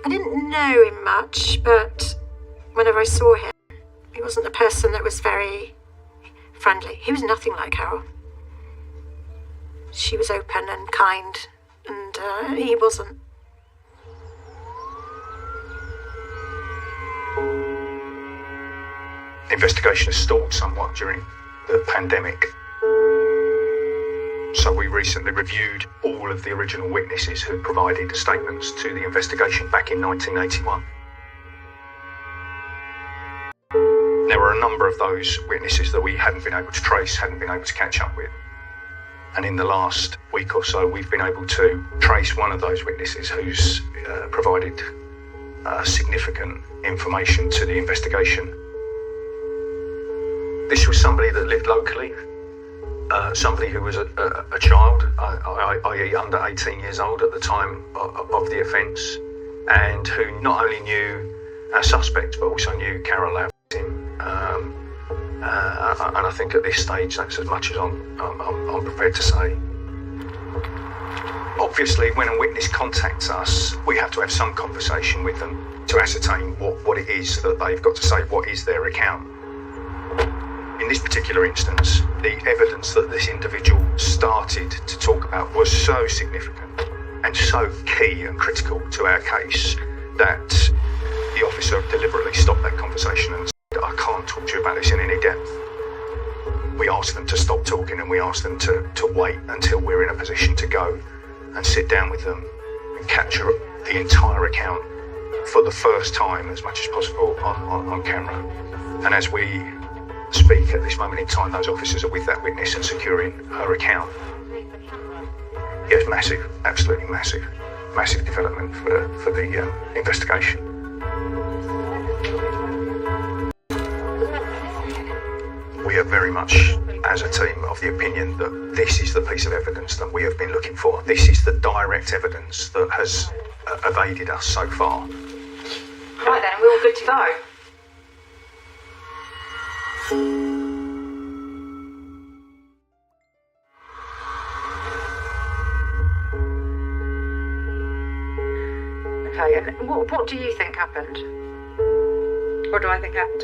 I didn't know him much, but whenever I saw him, he wasn't a person that was very friendly. He was nothing like Carol. She was open and kind, and he wasn't. The investigation has stalled somewhat during the pandemic. So we recently reviewed all of the original witnesses who provided statements to the investigation back in 1981. There were a number of those witnesses that we hadn't been able to trace, hadn't been able to catch up with. And in the last week or so, we've been able to trace one of those witnesses who's provided significant information to the investigation. This was somebody that lived locally, somebody who was a child, i.e. under 18 years old at the time of the offence, and who not only knew our suspect, but also knew Carol Lau. And I think at this stage, that's as much as I'm prepared to say. Obviously, when a witness contacts us, we have to have some conversation with them to ascertain what it is that they've got to say, what is their account. In this particular instance, the evidence that this individual started to talk about was so significant and so key and critical to our case that the officer deliberately stopped that conversation and said, I can't talk to you about this in any depth. We asked them to stop talking, and we asked them to wait until we're in a position to go and sit down with them and capture the entire account for the first time as much as possible on camera. And as we speak at this moment in time, those officers are with that witness and securing her account. Yes, massive, absolutely massive development for the investigation. We are very much, as a team, of the opinion that this is the piece of evidence that we have been looking for. This is the direct evidence that has evaded us so far. Right then, we're all good to go. Okay, and what do you think happened? What do I think happened?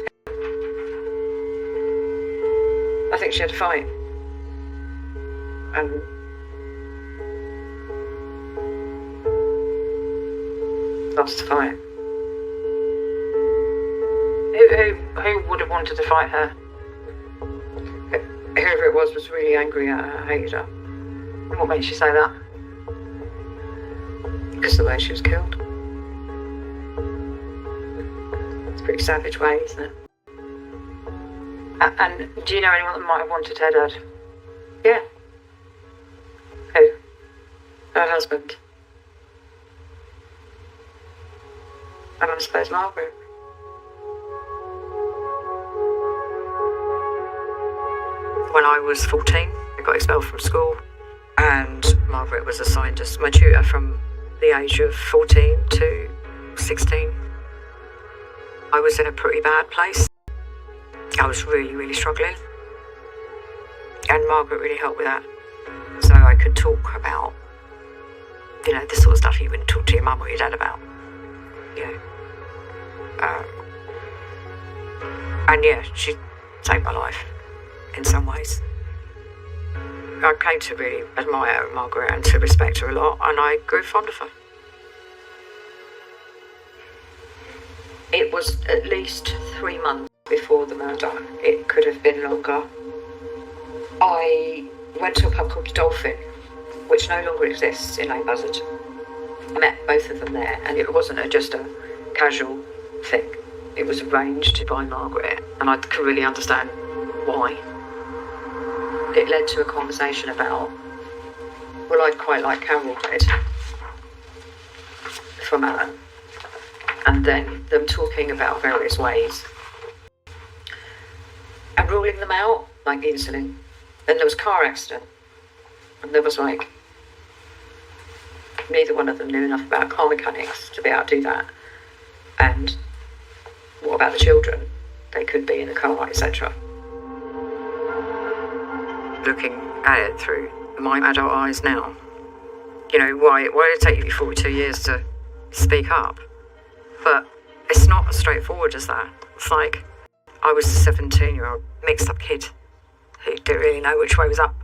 I think she had a fight. And lost the fight. Who would have wanted to fight her? Whoever it was really angry at her, hated her. And what makes you say that? Because the way she was killed. It's a pretty savage way, isn't it? And do you know anyone that might have wanted her dead? Yeah. Who? Her husband. And I suppose Margaret. When I was 14, I got expelled from school, and Margaret was assigned as my tutor from the age of 14 to 16. I was in a pretty bad place. I was really, really struggling, and Margaret really helped with that. So I could talk about, the sort of stuff you wouldn't talk to your mum or your dad about, And yeah, she saved my life in some ways. I came to really admire Margaret and to respect her a lot, and I grew fond of her. It was at least 3 months before the murder. It could have been longer. I went to a pub called Dolphin, which no longer exists in Lane Buzzard. I met both of them there, and it wasn't just a casual thing. It was arranged by Margaret, and I could really understand why. It led to a conversation about, well, I'd quite like Carol dead from Alan, and then them talking about various ways and ruling them out, like insulin. Then there was a car accident, and there was neither one of them knew enough about car mechanics to be able to do that. And what about the children? They could be in the car, etc. Looking at it through my adult eyes now, why did it take you 42 years to speak up? But it's not as straightforward as that. It's like I was a 17-year-old mixed up kid, who didn't really know which way was up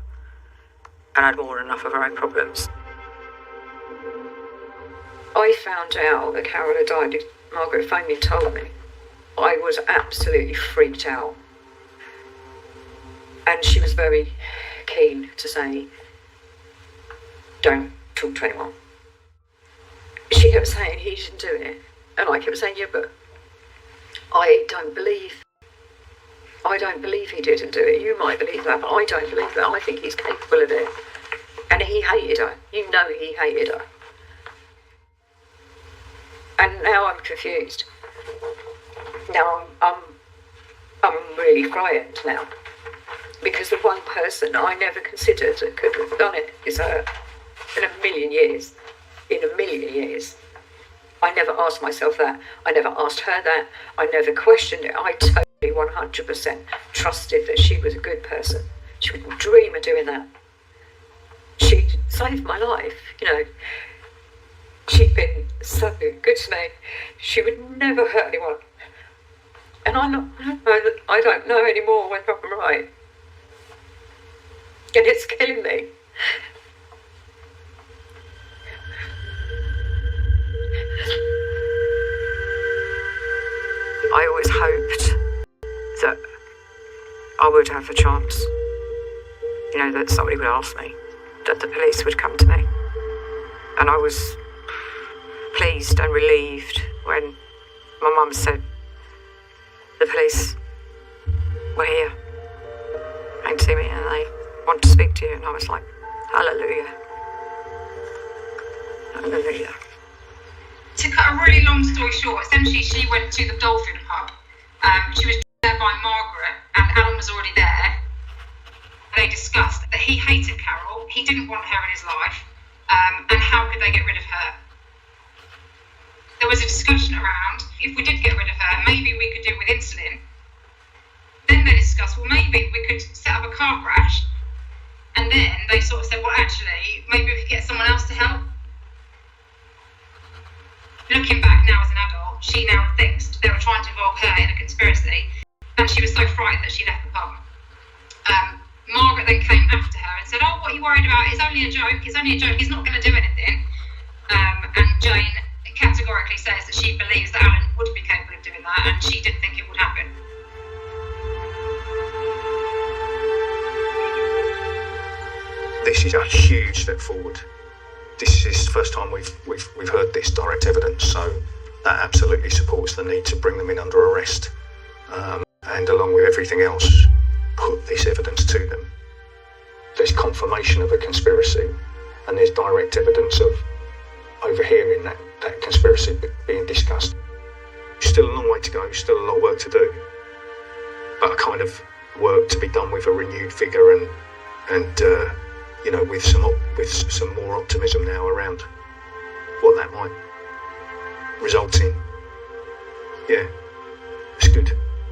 and had more than enough of her own problems. I found out that Carol had died. Margaret phoned me and told me. I was absolutely freaked out. And she was very keen to say, don't talk to anyone. She kept saying he didn't do it. And I kept saying, yeah, but I don't believe he didn't do it. You might believe that, but I don't believe that. I think he's capable of it. And he hated her. You know he hated her. And now I'm confused. Now I'm really frightened now. Because the one person I never considered that could have done it is her. In a million years. I never asked myself that. I never asked her that. I never questioned it. I totally 100% trusted that she was a good person. She wouldn't dream of doing that. She saved my life, you know. She'd been so good to me. She would never hurt anyone. And I don't know anymore whether I'm right. And it's killing me. I always hoped that I would have a chance. You know, that somebody would ask me, that the police would come to me. And I was pleased and relieved when my mum said, the police were here, came to see me and they want to speak to you. And I was like, hallelujah. Hallelujah. To cut a really long story short, essentially she went to the Dolphin pub. She was there by Margaret and Alan was already there. They discussed that he hated Carol, he didn't want her in his life, and how could they get rid of her? There was a discussion around, if we did get rid of her, maybe we could do it with insulin. Then they discussed, well, maybe we could set up a car crash. And then they sort of said, well, actually, maybe we could get someone else to help. Looking back now as an adult, she now thinks they were trying to involve her in a conspiracy, and she was so frightened that she left the pub. Margaret then came after her and said, oh, what are you worried about? It's only a joke, he's not going to do anything. And Jane categorically says that she believes that Alan would be capable of doing that, and she didn't think it would happen. This is a huge step forward. This is the first time we've heard this direct evidence, so that absolutely supports the need to bring them in under arrest, and along with everything else, put this evidence to them. There's confirmation of a conspiracy, and there's direct evidence of overhearing that conspiracy being discussed. Still a long way to go, still a lot of work to do, but a kind of work to be done with a renewed vigour and you know, with some more optimism now around what that might result in. Yeah, it's good.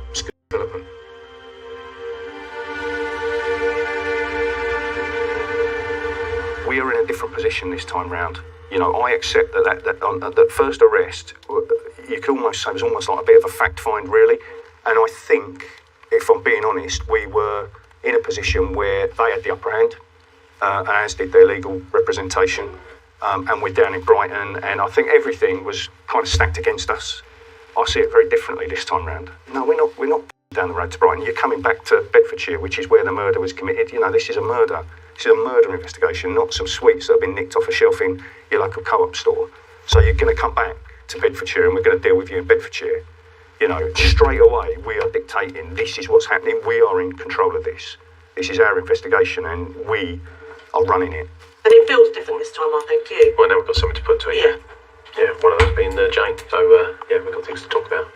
It's good development. We are in a different position this time round. You know, I accept that first arrest, you could almost say, was almost like a bit of a fact find, really. And I think, if I'm being honest, we were in a position where they had the upper hand, as did their legal representation. And we're down in Brighton, and I think everything was kind of stacked against us. I see it very differently this time round. No, we're not down the road to Brighton. You're coming back to Bedfordshire, which is where the murder was committed. You know, this is a murder. This is a murder investigation, not some sweets that have been nicked off a shelf in your local co-op store. So you're going to come back to Bedfordshire and we're going to deal with you in Bedfordshire. You know, straight away we are dictating this is what's happening. We are in control of this. This is our investigation and we are running it. And it feels different this time, I think, you. Well, now we've got something to put to it. Yeah, one of those being Jane. So, yeah, we've got things to talk about.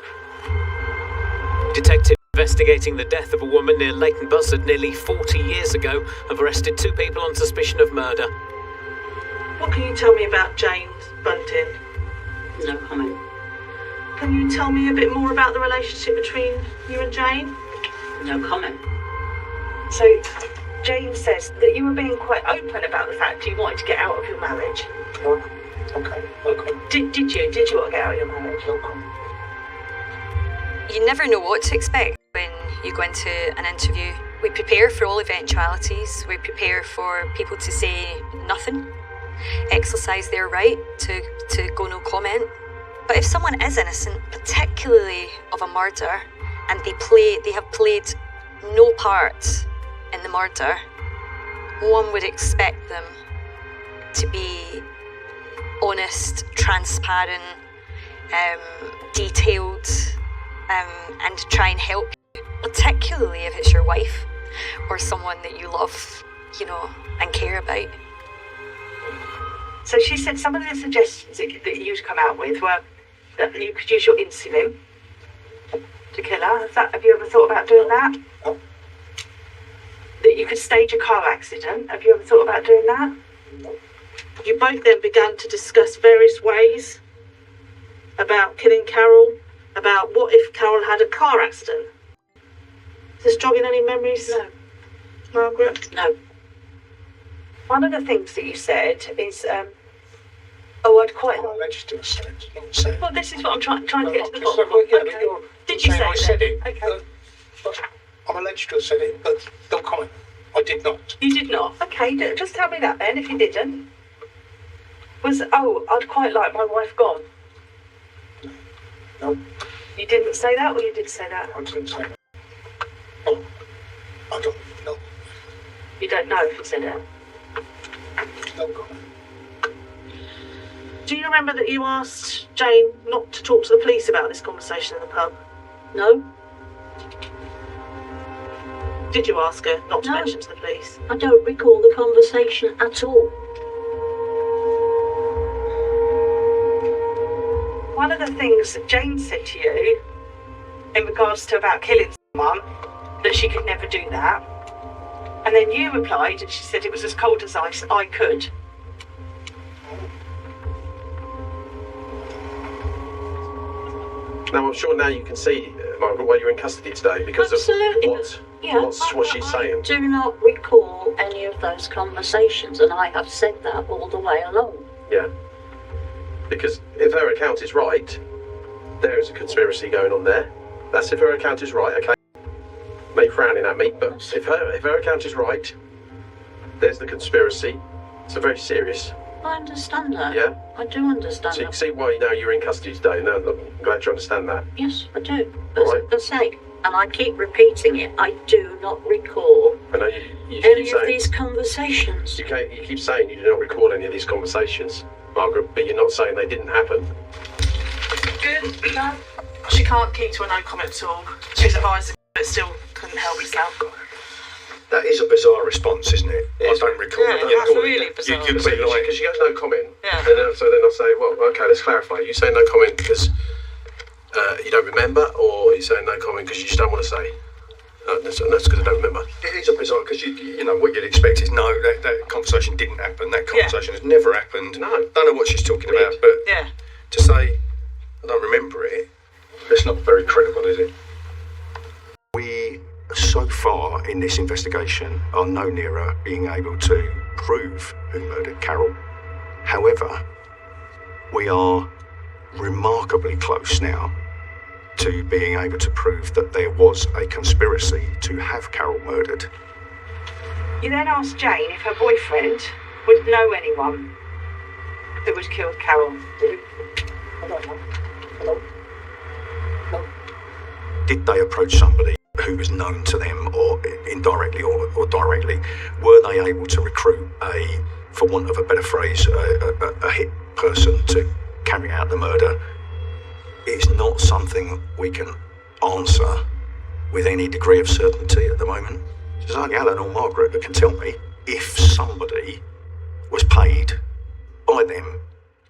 Detectives investigating the death of a woman near Leighton Buzzard nearly 40 years ago have arrested 2 people on suspicion of murder. What can you tell me about Jane Bunting? No comment. Can you tell me a bit more about the relationship between you and Jane? No comment. So, Jane says that you were being quite open about the fact you wanted to get out of your marriage. Okay. Did you? Did you want to get out of your marriage? You never know what to expect when you go into an interview We prepare for all eventualities. We prepare for people to say nothing, exercise their right to go no comment. But if someone is innocent, particularly of a murder, and they have played no part in the murder, one would expect them to be honest, transparent, detailed, and to try and help you, particularly if it's your wife or someone that you love, and care about. So she said some of the suggestions that you'd come out with were that you could use your insulin to kill her. Have you ever thought about doing that? That you could stage a car accident. Have you ever thought about doing that? You both then began to discuss various ways about killing Carol, about what if Carol had a car accident. Is this jogging any memories? No. Margaret? No. One of the things that you said is, I'd quite like... Well, this is what I'm trying to get to the bottom of. Okay. Did you say I said it? Okay. I'm alleged to have said it, but no comment. I did not. You did not? Okay, just tell me that then, if you didn't. I'd quite like my wife gone. No. You didn't say that, or you did say that? I didn't say that. No. I don't know. You don't know if you said it? No comment. Do you remember that you asked Jane not to talk to the police about this conversation in the pub? No. Did you ask her not to mention to the police? I don't recall the conversation at all. One of the things that Jane said to you in regards to about killing someone, that she could never do that. And then you replied and she said it was as cold as ice, I could. Now, I'm sure now you can see, Margaret, why you're in custody today because Absolutely. of what she's saying. I do not recall any of those conversations, and I have said that all the way along. Yeah. Because if her account is right, there is a conspiracy going on there. That's if her account is right, okay? May frowning at me, but if her account is right, there's the conspiracy. It's very serious. I understand that. Yeah? I do understand So you that. can see why now you're in custody today. Now, I'm glad you understand that. Yes, I do. As I say, and I keep repeating it, I do not recall I know you any keep of saying, these conversations. You keep saying you do not recall any of these conversations, Margaret, but you're not saying they didn't happen. Good. No. She can't keep to a no comment at all. She's advised but still couldn't help herself. That is a bizarre response, isn't it? I don't recall that. that's really bizarre. Because she goes no comment. Yeah. And so then I'll say, well, okay, let's clarify. You say no comment because you don't remember, or you say no comment because you just don't want to say? That's because I don't remember. It is a bizarre, because you know what you'd expect is no, that conversation didn't happen. That conversation has never happened. No. Don't know what she's talking about, but to say I don't remember it, that's not very credible, is it? We, so far in this investigation, are no nearer being able to prove who murdered Carol. However, we are remarkably close now to being able to prove that there was a conspiracy to have Carol murdered. You then asked Jane if her boyfriend would know anyone who would kill Carol. Did they approach somebody who was known to them, or indirectly or directly? Were they able to recruit a, for want of a better phrase, a hit person to carry out the murder? It's not something we can answer with any degree of certainty at the moment. There's only Alan or Margaret that can tell me if somebody was paid by them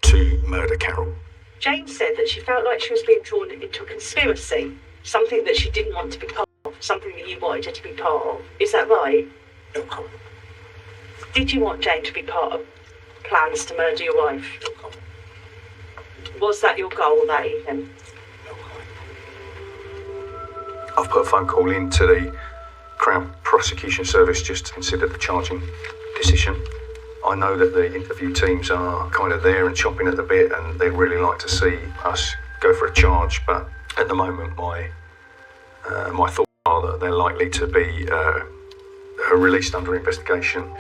to murder Carol. Jane said that she felt like she was being drawn into a conspiracy, something that she didn't want to be part of, something that you wanted her to be part of. Is that right? No comment. Did you want Jane to be part of plans to murder your wife? No comment. Was that your goal that evening? No comment. I've put a phone call in to the Crown Prosecution Service just to consider the charging decision. I know that the interview teams are kind of there and chomping at the bit, and they'd really like to see us go for a charge, but at the moment my thoughts are that they're likely to be released under investigation.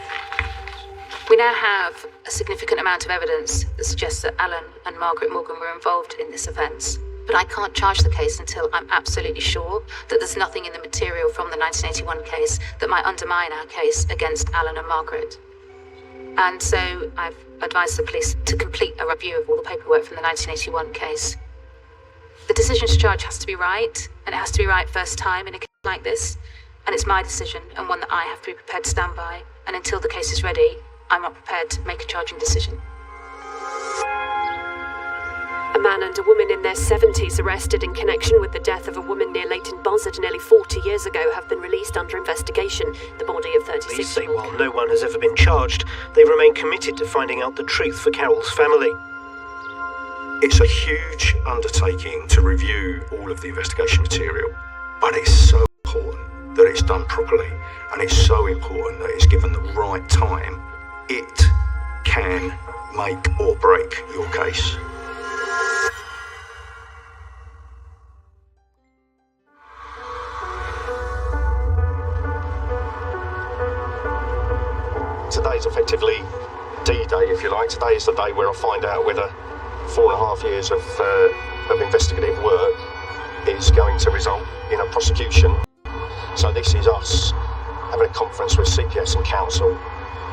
We now have a significant amount of evidence that suggests that Alan and Margaret Morgan were involved in this offence. But I can't charge the case until I'm absolutely sure that there's nothing in the material from the 1981 case that might undermine our case against Alan and Margaret. And so I've advised the police to complete a review of all the paperwork from the 1981 case. The decision to charge has to be right, and it has to be right first time in a case like this. And it's my decision, and one that I have to be prepared to stand by. And until the case is ready, I'm not prepared to make a charging decision. A man and a woman in their 70s arrested in connection with the death of a woman near Leighton Buzzard nearly 40 years ago have been released under investigation. The body of 36 Police say while no one has ever been charged, they remain committed to finding out the truth for Carol's family. It's a huge undertaking to review all of the investigation material, but it's so important that it's done properly, and it's so important that it's given the right time. It can make or break your case. Today's effectively D-Day, if you like. Today is the day where I find out whether 4.5 years of investigative work is going to result in a prosecution. So this is us having a conference with CPS and council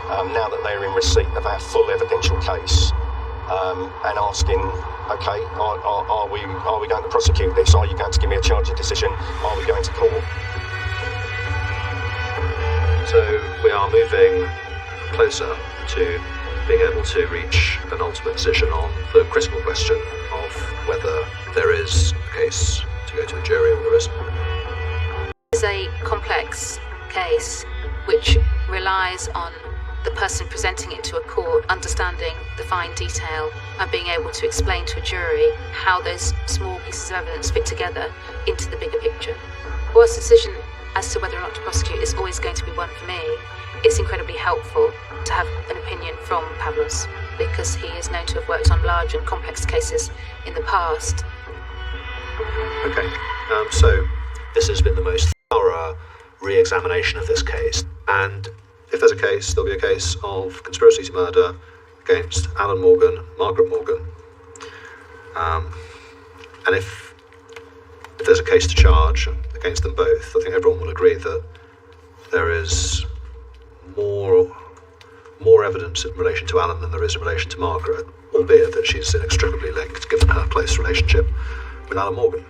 now that they're in receipt of our full evidential case and asking, okay, are we going to prosecute this? Are you going to give me a charging decision? Are we going to court? So we are moving closer to being able to reach an ultimate decision on the critical question of whether there is a case to go to a jury or there isn't. It's a complex case which relies on the person presenting it to a court understanding the fine detail and being able to explain to a jury how those small pieces of evidence fit together into the bigger picture. Whilst the decision as to whether or not to prosecute is always going to be one for me, it's incredibly helpful to have an opinion from Pavlos because he is known to have worked on large and complex cases in the past. Okay, so this has been the most thorough re-examination of this case, and if there's a case, there'll be a case of conspiracy to murder against Alan Morgan, Margaret Morgan, and if there's a case to charge against them both, I think everyone will agree that there is more evidence in relation to Alan than there is in relation to Margaret, albeit that she's inextricably linked, given her close relationship with Alan Morgan.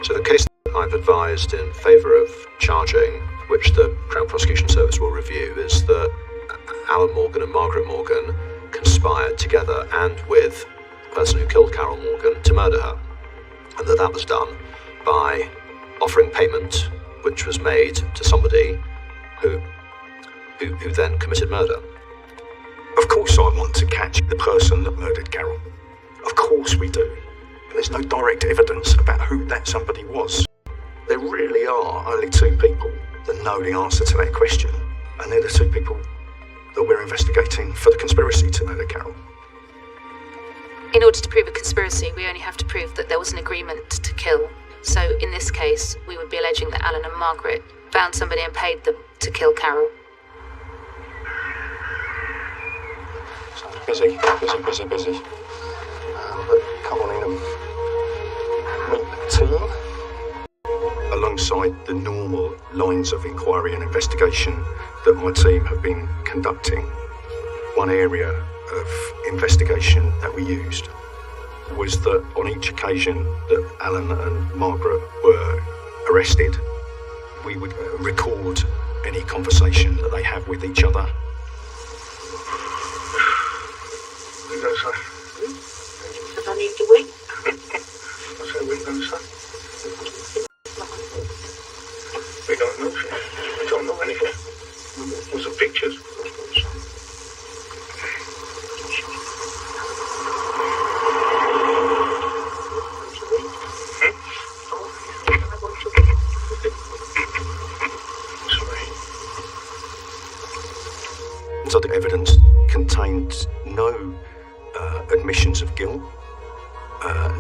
So the case that I've advised in favour of charging, which the Crown Prosecution Service will review, is that Alan Morgan and Margaret Morgan conspired together and with the person who killed Carol Morgan to murder her, and that was done by offering payment, which was made to somebody who then committed murder. Of course I want to catch the person that murdered Carol. Of course we do. But there's no direct evidence about who that somebody was. There really are only two people that know the answer to that question, and they're the two people that we're investigating for the conspiracy to murder Carol. In order to prove a conspiracy, we only have to prove that there was an agreement to kill. So in this case, we would be alleging that Alan and Margaret found somebody and paid them to kill Carol. Busy. But come on in and meet the team. Alongside the normal lines of inquiry and investigation that my team have been conducting, one area of investigation that we used was that on each occasion that Alan and Margaret were arrested, we would record any conversation that they have with each other. If I need to wait. We don't know. We don't know anything. There's some pictures. So the evidence contained no admissions of guilt,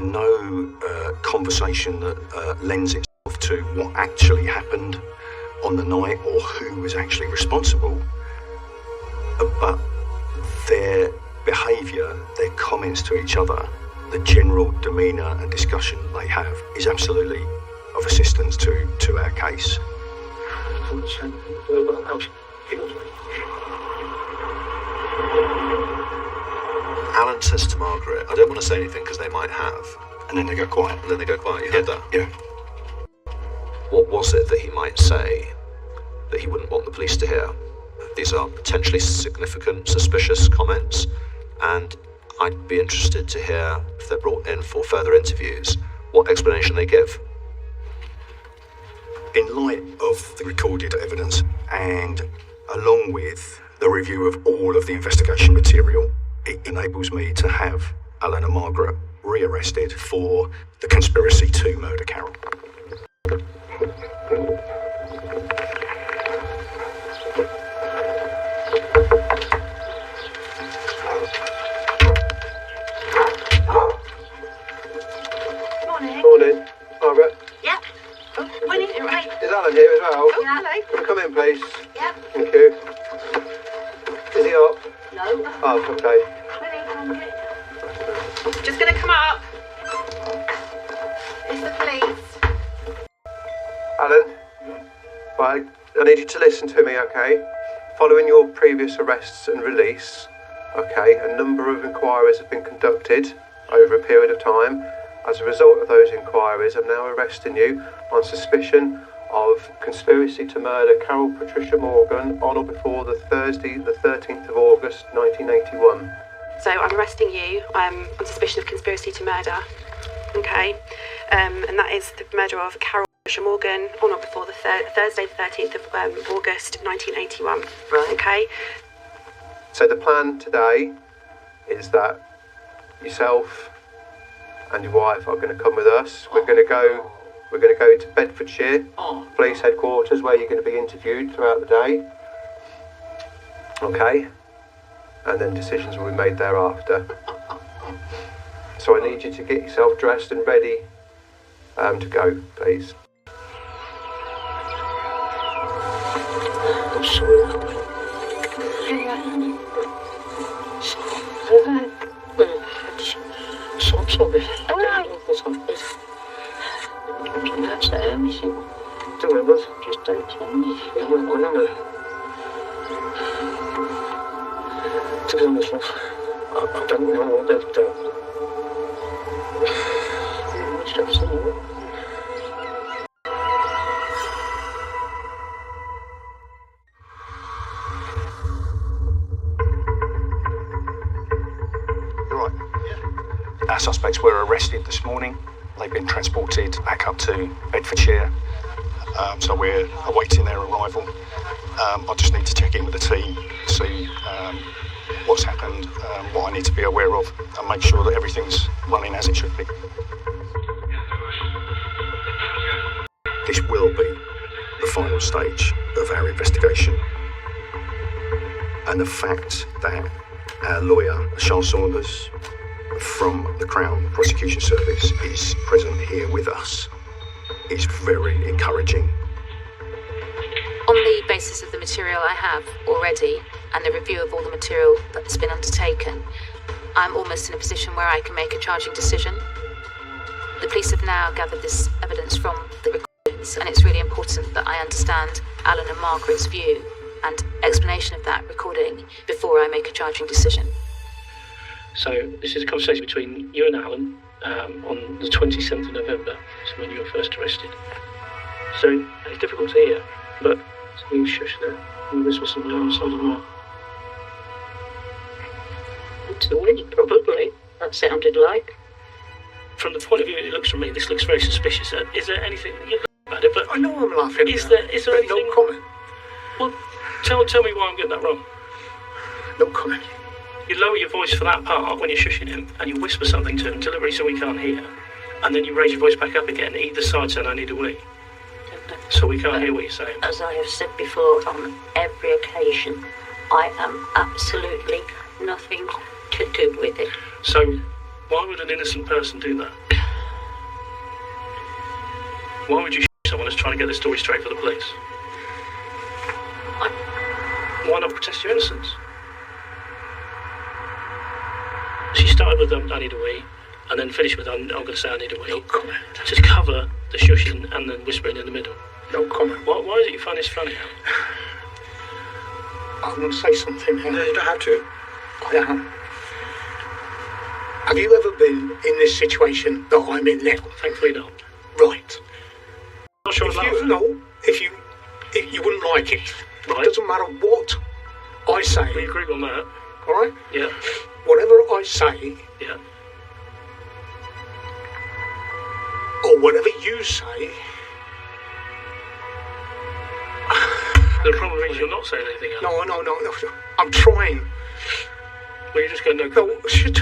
no conversation that lends itself to what actually happened, on the night or who was actually responsible, but their behaviour, their comments to each other, the general demeanour and discussion they have is absolutely of assistance to our case. Alan says to Margaret, I don't want to say anything because they might have. And then they go quiet. And then they go quiet. You heard that? Yeah. What was it that he might say that he wouldn't want the police to hear? These are potentially significant, suspicious comments, and I'd be interested to hear, if they're brought in for further interviews, what explanation they give. In light of the recorded evidence and along with the review of all of the investigation material, it enables me to have Alan and Margaret rearrested for the conspiracy to murder Carol. Morning. Margaret. Yeah. Oh, Winnie, you're right. Is Alan here as well? Oh, yeah, hello. Can you come in, please? Yeah. Thank you. Is he up? No. Oh, okay. Just gonna come up. It's the police. Alan, right, I need you to listen to me, okay? Following your previous arrests and release, okay, a number of inquiries have been conducted over a period of time. As a result of those inquiries, I'm now arresting you on suspicion of conspiracy to murder Carol Patricia Morgan on or before the Thursday, the 13th of August, 1981. So I'm arresting you on suspicion of conspiracy to murder, okay? And that is the murder of Carol Patricia Morgan on or before the Thursday, the 13th of August, 1981. Right. Okay? So the plan today is that yourself and your wife are going to come with us. We're going to go to Bedfordshire Police Headquarters, where you're going to be interviewed throughout the day. Okay? And then decisions will be made thereafter. So I need you to get yourself dressed and ready to go, please. To be honest, I don't know what they've done. Right. Our suspects were arrested this morning. They've been transported back up to Bedfordshire. So we're awaiting their arrival. I just need to check in with the team, see what's happened, what I need to be aware of, and make sure that everything's running as it should be. This will be the final stage of our investigation. And the fact that our lawyer, Charles Saunders, from the Crown Prosecution Service is present here with us is very encouraging. On the basis of the material I have already and the review of all the material that has been undertaken, I'm almost in a position where I can make a charging decision. The police have now gathered this evidence from the recordings, and it's really important that I understand Alan and Margaret's view and explanation of that recording before I make a charging decision. So this is a conversation between you and Alan on the 27th of November, so when you were first arrested. So it's difficult to hear, but you shush there and whisper something outside of the mouth. To win, probably. That sounded like. From the point of view it looks from me, this looks very suspicious. Is there anything you about it? But I know I'm laughing. Is there anything? No comment. Well, tell me why I'm getting that wrong. No comment. You lower your voice for that part when you're shushing him, and you whisper something to him deliberately so he can't hear, and then you raise your voice back up again. Either side saying I need a wee, so we can't hear what you're saying. As I have said before, on every occasion, I am absolutely nothing to do with it. So, why would an innocent person do that? Why would you shoot someone who's trying to get the story straight for the police? Why not protest your innocence? She started with I need a wee, and then finished with I'm going to say I need a wee. No comment. Just cover the shushing and then whispering in the middle. No comment. Why is it you find this funny? I want to say something. No, you don't have to. I am. Have you ever been in this situation that I'm in now? Thankfully not. Right. Not sure if you wouldn't like it. Right. It doesn't matter what I say. We agree on that. Alright? Yeah. Whatever I say, Yeah. or whatever you say, The problem is you're not saying anything else. no. I'm trying. Well, you just go no comment. No, shit.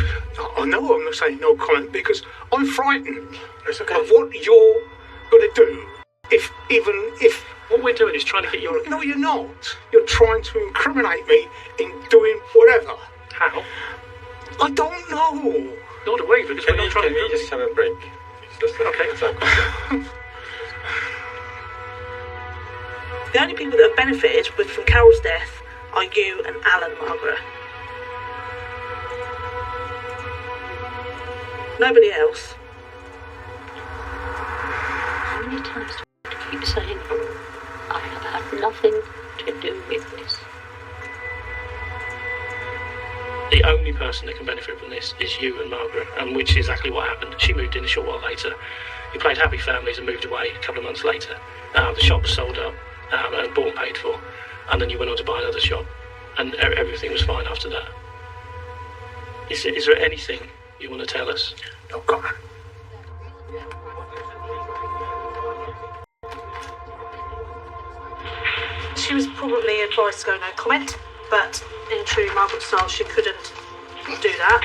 I know I'm not saying no comment because I'm frightened It's okay. of what you're going to do. Even if... What we're doing is trying to get your... No, you're not. You're trying to incriminate me in doing whatever. How? I don't know. Nor do we, because we're not trying to... just have a break? Okay. The only people that have benefited from Carol's death are you and Alan, Margaret. Nobody else. How many times do I have to keep saying I have had nothing to do with this? The only person that can benefit from this is you and Margaret, and which is exactly what happened. She moved in a short while later. You played happy families and moved away a couple of months later. The shop was sold up and bought and paid for, and then you went on to buy another shop, and everything was fine after that. Is there anything you want to tell us? No comment. She was probably advised to go no comment, but in true Margaret style, she couldn't do that.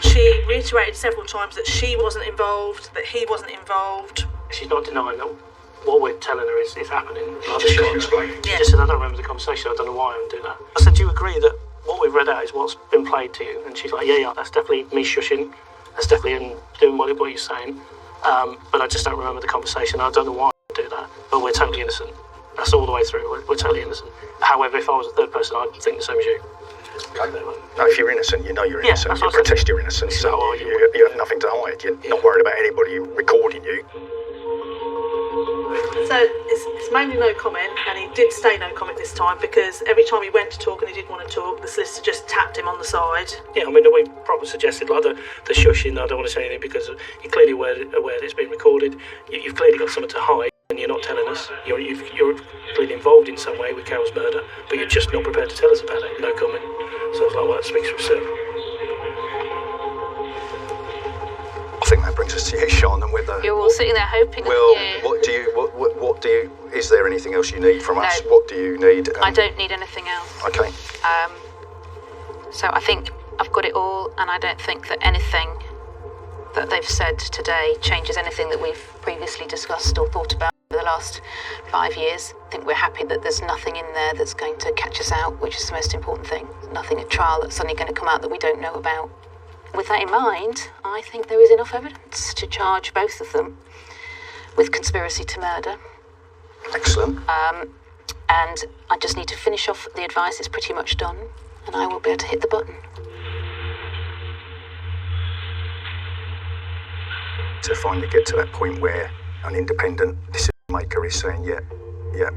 She reiterated several times that she wasn't involved, that he wasn't involved. She's not denying that what we're telling her is happening. Just can't explain. She just said, I don't remember the conversation, I don't know why I would do that. I said, do you agree that what we've read out is what's been played to you? And she's like, yeah, that's definitely me shushing. That's definitely in doing what you're saying. But I just don't remember the conversation. I don't know why I would do that. But we're totally innocent. That's all the way through. We're totally innocent. However, if I was a third person, I'd think the same as you. No, if you're innocent, you know you're innocent. Yeah, you protest your innocence. So you have nothing to hide. You're not worried about anybody recording you. So it's mainly no comment, and he did stay no comment this time because every time he went to talk and he didn't want to talk, the solicitor just tapped him on the side. Yeah, I mean, we probably suggested like the shushing. I don't want to say anything because you're clearly aware that it's been recorded. You've clearly got something to hide, and you're not telling us. You're clearly involved in some way with Carol's murder, but you're just not prepared to tell us about it. No comment. So I was like, well, that speaks for itself. I think that brings us to you, Sean, and with You're all sitting there hoping. Well, that you... what do you? Is there anything else you need from us? What do you need? I don't need anything else. Okay. So I think I've got it all, and I don't think that anything that they've said today changes anything that we've previously discussed or thought about over the last 5 years. I think we're happy that there's nothing in there that's going to catch us out, which is the most important thing. Nothing at trial that's suddenly going to come out that we don't know about. With that in mind, I think there is enough evidence to charge both of them with conspiracy to murder. Excellent. And I just need to finish off the advice. It's pretty much done, and I will be able to hit the button. To finally get to that point where an independent decision maker is saying, yeah,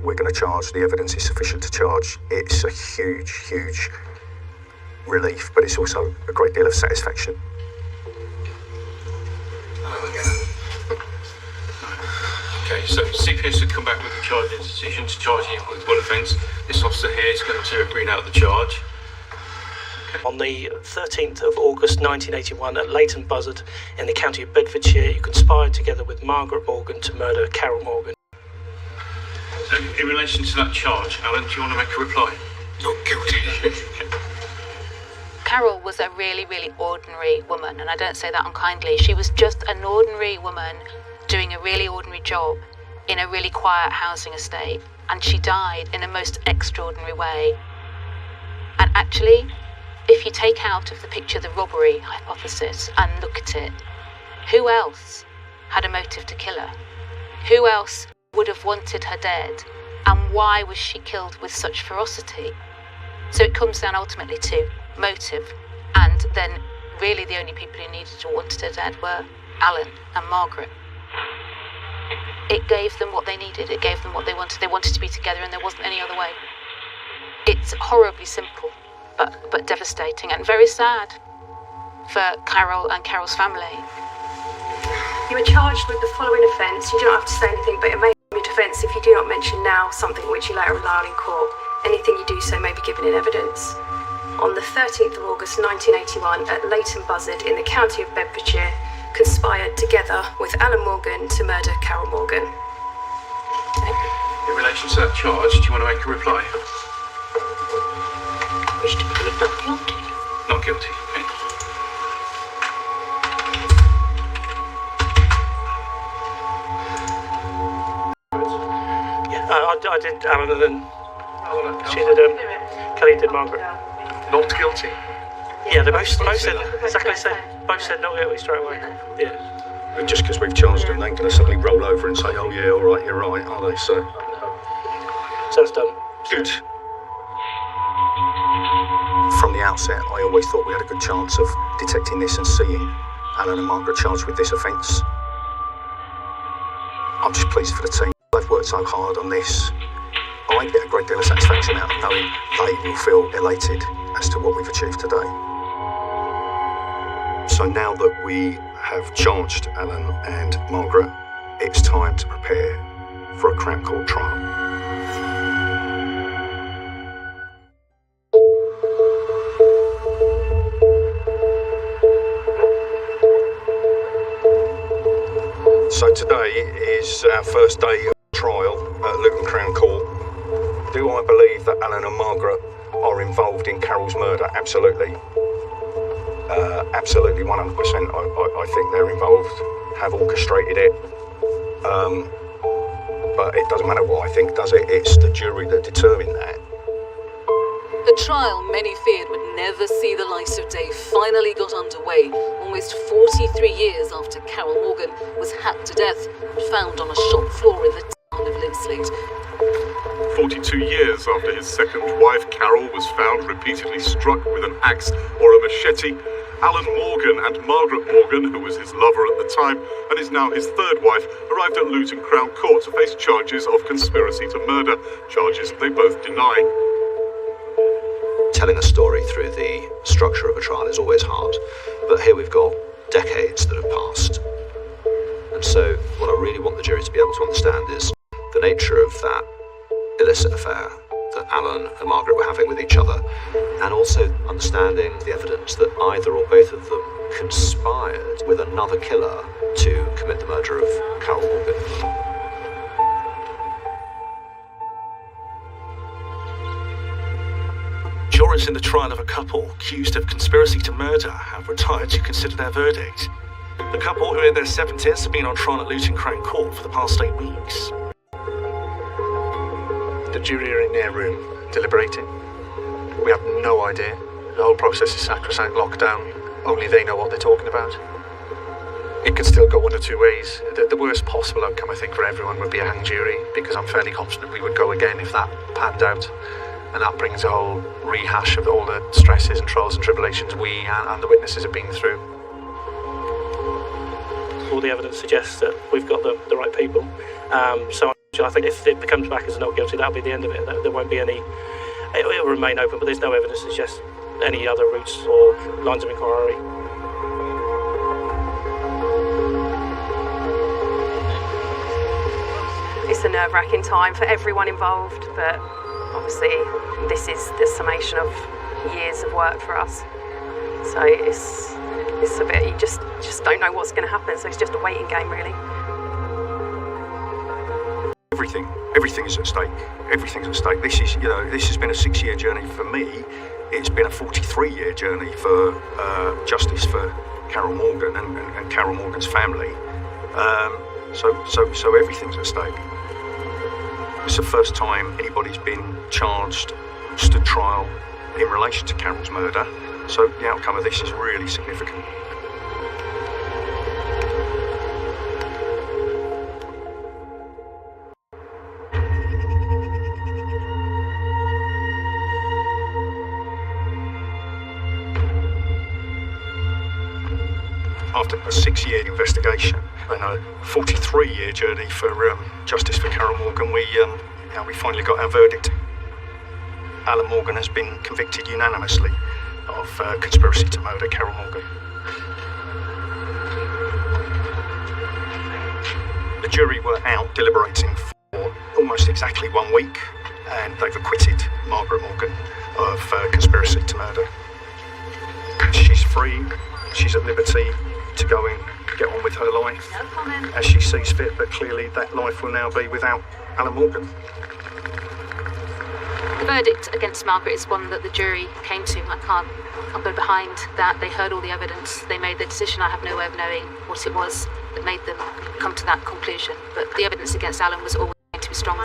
we're going to charge, the evidence is sufficient to charge. It's a huge relief, but it's also a great deal of satisfaction. Okay, so CPS had come back with a charging decision to charge him with one offence. This officer here is going to read out the charge. On the 13th of August 1981 at Leighton Buzzard in the county of Bedfordshire, you conspired together with Margaret Morgan to murder Carol Morgan. So in relation to that charge, Alan, do you want to make a reply? Not guilty. Carol was a really ordinary woman, and I don't say that unkindly. She was just an ordinary woman doing a really ordinary job in a really quiet housing estate, and she died in a most extraordinary way. And actually, if you take out of the picture the robbery hypothesis and look at it, who else had a motive to kill her? Who else would have wanted her dead? And why was she killed with such ferocity? So it comes down ultimately to motive, and then really the only people who needed or wanted her dead were Alan and Margaret. It gave them what they needed, it gave them what they wanted. They wanted to be together and there wasn't any other way. It's horribly simple, but devastating and very sad for Carol and Carol's family. You were charged with the following offence. You don't have to say anything, but it may be a defence if you do not mention now something which you later rely on in court. Anything you do so may be given in evidence. On the 13th of August 1981 at Leighton Buzzard in the county of Bedfordshire, conspired together with Alan Morgan to murder Carol Morgan. In relation to that charge, do you want to make a reply? Wish to plead not guilty. Not guilty, okay. I did Alan and then she did, Kelly did Margaret. Not guilty? Yeah, they both said exactly the same. Both said not guilty straight away. Yeah. But just because we've charged them, they ain't going to suddenly roll over and say, oh yeah, all right, you're right, are they? So it's done. Good. From the outset, I always thought we had a good chance of detecting this and seeing Alan and Margaret charged with this offence. I'm just pleased for the team. They've worked so hard on this. I get a great deal of satisfaction out of knowing they will feel elated as to what we've achieved today. So now that we have charged Alan and Margaret, it's time to prepare for a Crown Court trial. So today is our first day of trial at Luton Crown Court. Do I believe that Alan and Margaret are involved in Carol's murder? Absolutely. Absolutely, 100%. I think they're involved, have orchestrated it. But it doesn't matter what I think, does it? It's the jury that determine that. The trial many feared would never see the light of day finally got underway, almost 43 years after Carol Morgan was hacked to death and found on a shop floor in the town of Linslade. 42 years after his second wife, Carol, was found repeatedly struck with an axe or a machete, Alan Morgan and Margaret Morgan, who was his lover at the time and is now his third wife, arrived at Luton Crown Court to face charges of conspiracy to murder, charges they both deny. Telling a story through the structure of a trial is always hard, but here we've got decades that have passed. And so what I really want the jury to be able to understand is the nature of that illicit affair that Alan and Margaret were having with each other, and also understanding the evidence that either or both of them conspired with another killer to commit the murder of Carol Morgan. Jurors in the trial of a couple accused of conspiracy to murder have retired to consider their verdict. The couple, who are in their 70s, have been on trial at Luton Crown Court for the past 8 weeks. The jury are in their room, deliberating. We have no idea. The whole process is sacrosanct, locked down. Only they know what they're talking about. It could still go one of two ways. The worst possible outcome, I think, for everyone would be a hung jury, because I'm fairly confident we would go again if that panned out. And that brings a whole rehash of all the stresses and trials and tribulations we and the witnesses have been through. All the evidence suggests that we've got the right people. So I think if it becomes back as not guilty, that'll be the end of it. There won't be any. It will remain open, but there's no evidence to suggest any other routes or lines of inquiry. It's a nerve-wracking time for everyone involved, but obviously this is the summation of years of work for us. So it's a bit, you just don't know what's going to happen, so it's just a waiting game, really. Everything is at stake. Everything's at stake. This has been a 6-year journey for me. It's been a 43-year journey for justice for Carol Morgan and Carol Morgan's family. So everything's at stake. It's the first time anybody's been charged, stood trial in relation to Carol's murder. So the outcome of this is really significant. after a 6-year investigation and a 43-year journey for justice for Carol Morgan, we finally got our verdict. Alan Morgan has been convicted unanimously of conspiracy to murder Carol Morgan. The jury were out deliberating for almost exactly 1 week, and they've acquitted Margaret Morgan of conspiracy to murder. She's free, she's at liberty to go and get on with her life as she sees fit, but clearly that life will now be without Alan Morgan. The verdict against Margaret is one that the jury came to. I can't go behind that. They heard all the evidence, they made their decision. I have no way of knowing what it was that made them come to that conclusion, but the evidence against Alan was always going to be stronger.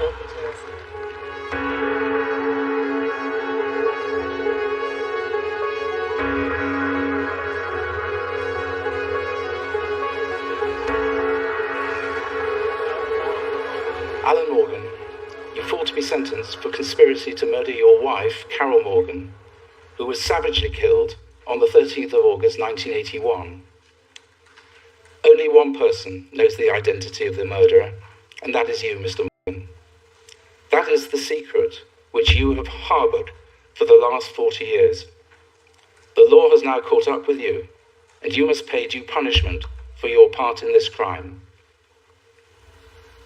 Alan Morgan, you fall to be sentenced for conspiracy to murder your wife, Carol Morgan, who was savagely killed on the 13th of August 1981. Only one person knows the identity of the murderer, and that is you, Mr. Morgan. That is the secret which you have harboured for the last 40 years. The law has now caught up with you, and you must pay due punishment for your part in this crime.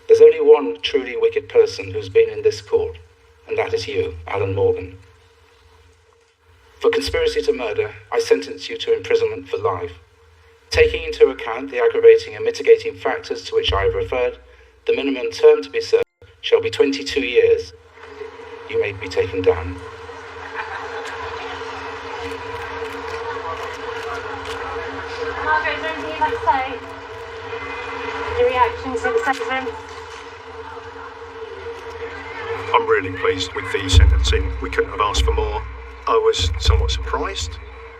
There's only one truly wicked person who's been in this court, and that is you, Alan Morgan. For conspiracy to murder, I sentence you to imprisonment for life. Taking into account the aggravating and mitigating factors to which I have referred, the minimum term to be served shall be 22 years. You may be taken down. Margaret, is there anything you'd like to say? Your reaction to the sentence? I'm really pleased with the sentencing. We couldn't have asked for more. I was somewhat surprised.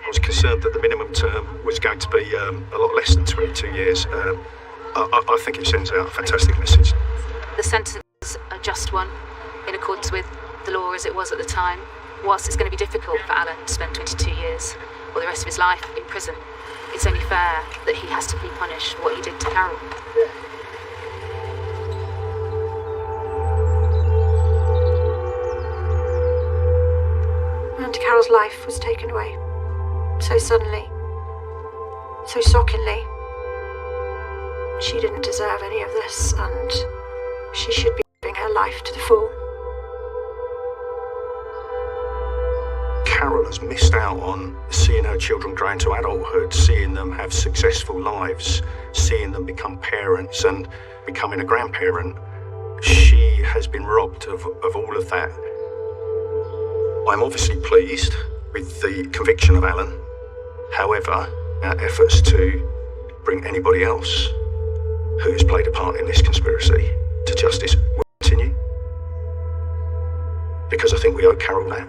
I was concerned that the minimum term was going to be a lot less than 22 years. I think it sends out a fantastic message. The sentence is a just one, in accordance with the law as it was at the time. Whilst it's going to be difficult for Alan to spend 22 years or the rest of his life in prison, it's only fair that he has to be punished for what he did to Carol. And Carol's life was taken away. So suddenly. So shockingly. She didn't deserve any of this, and she should be living her life to the full. Carol has missed out on seeing her children grow into adulthood, seeing them have successful lives, seeing them become parents and becoming a grandparent. She has been robbed of all of that. I'm obviously pleased with the conviction of Alan. However, our efforts to bring anybody else who has played a part in this conspiracy to justice will continue, because I think we owe Carol that.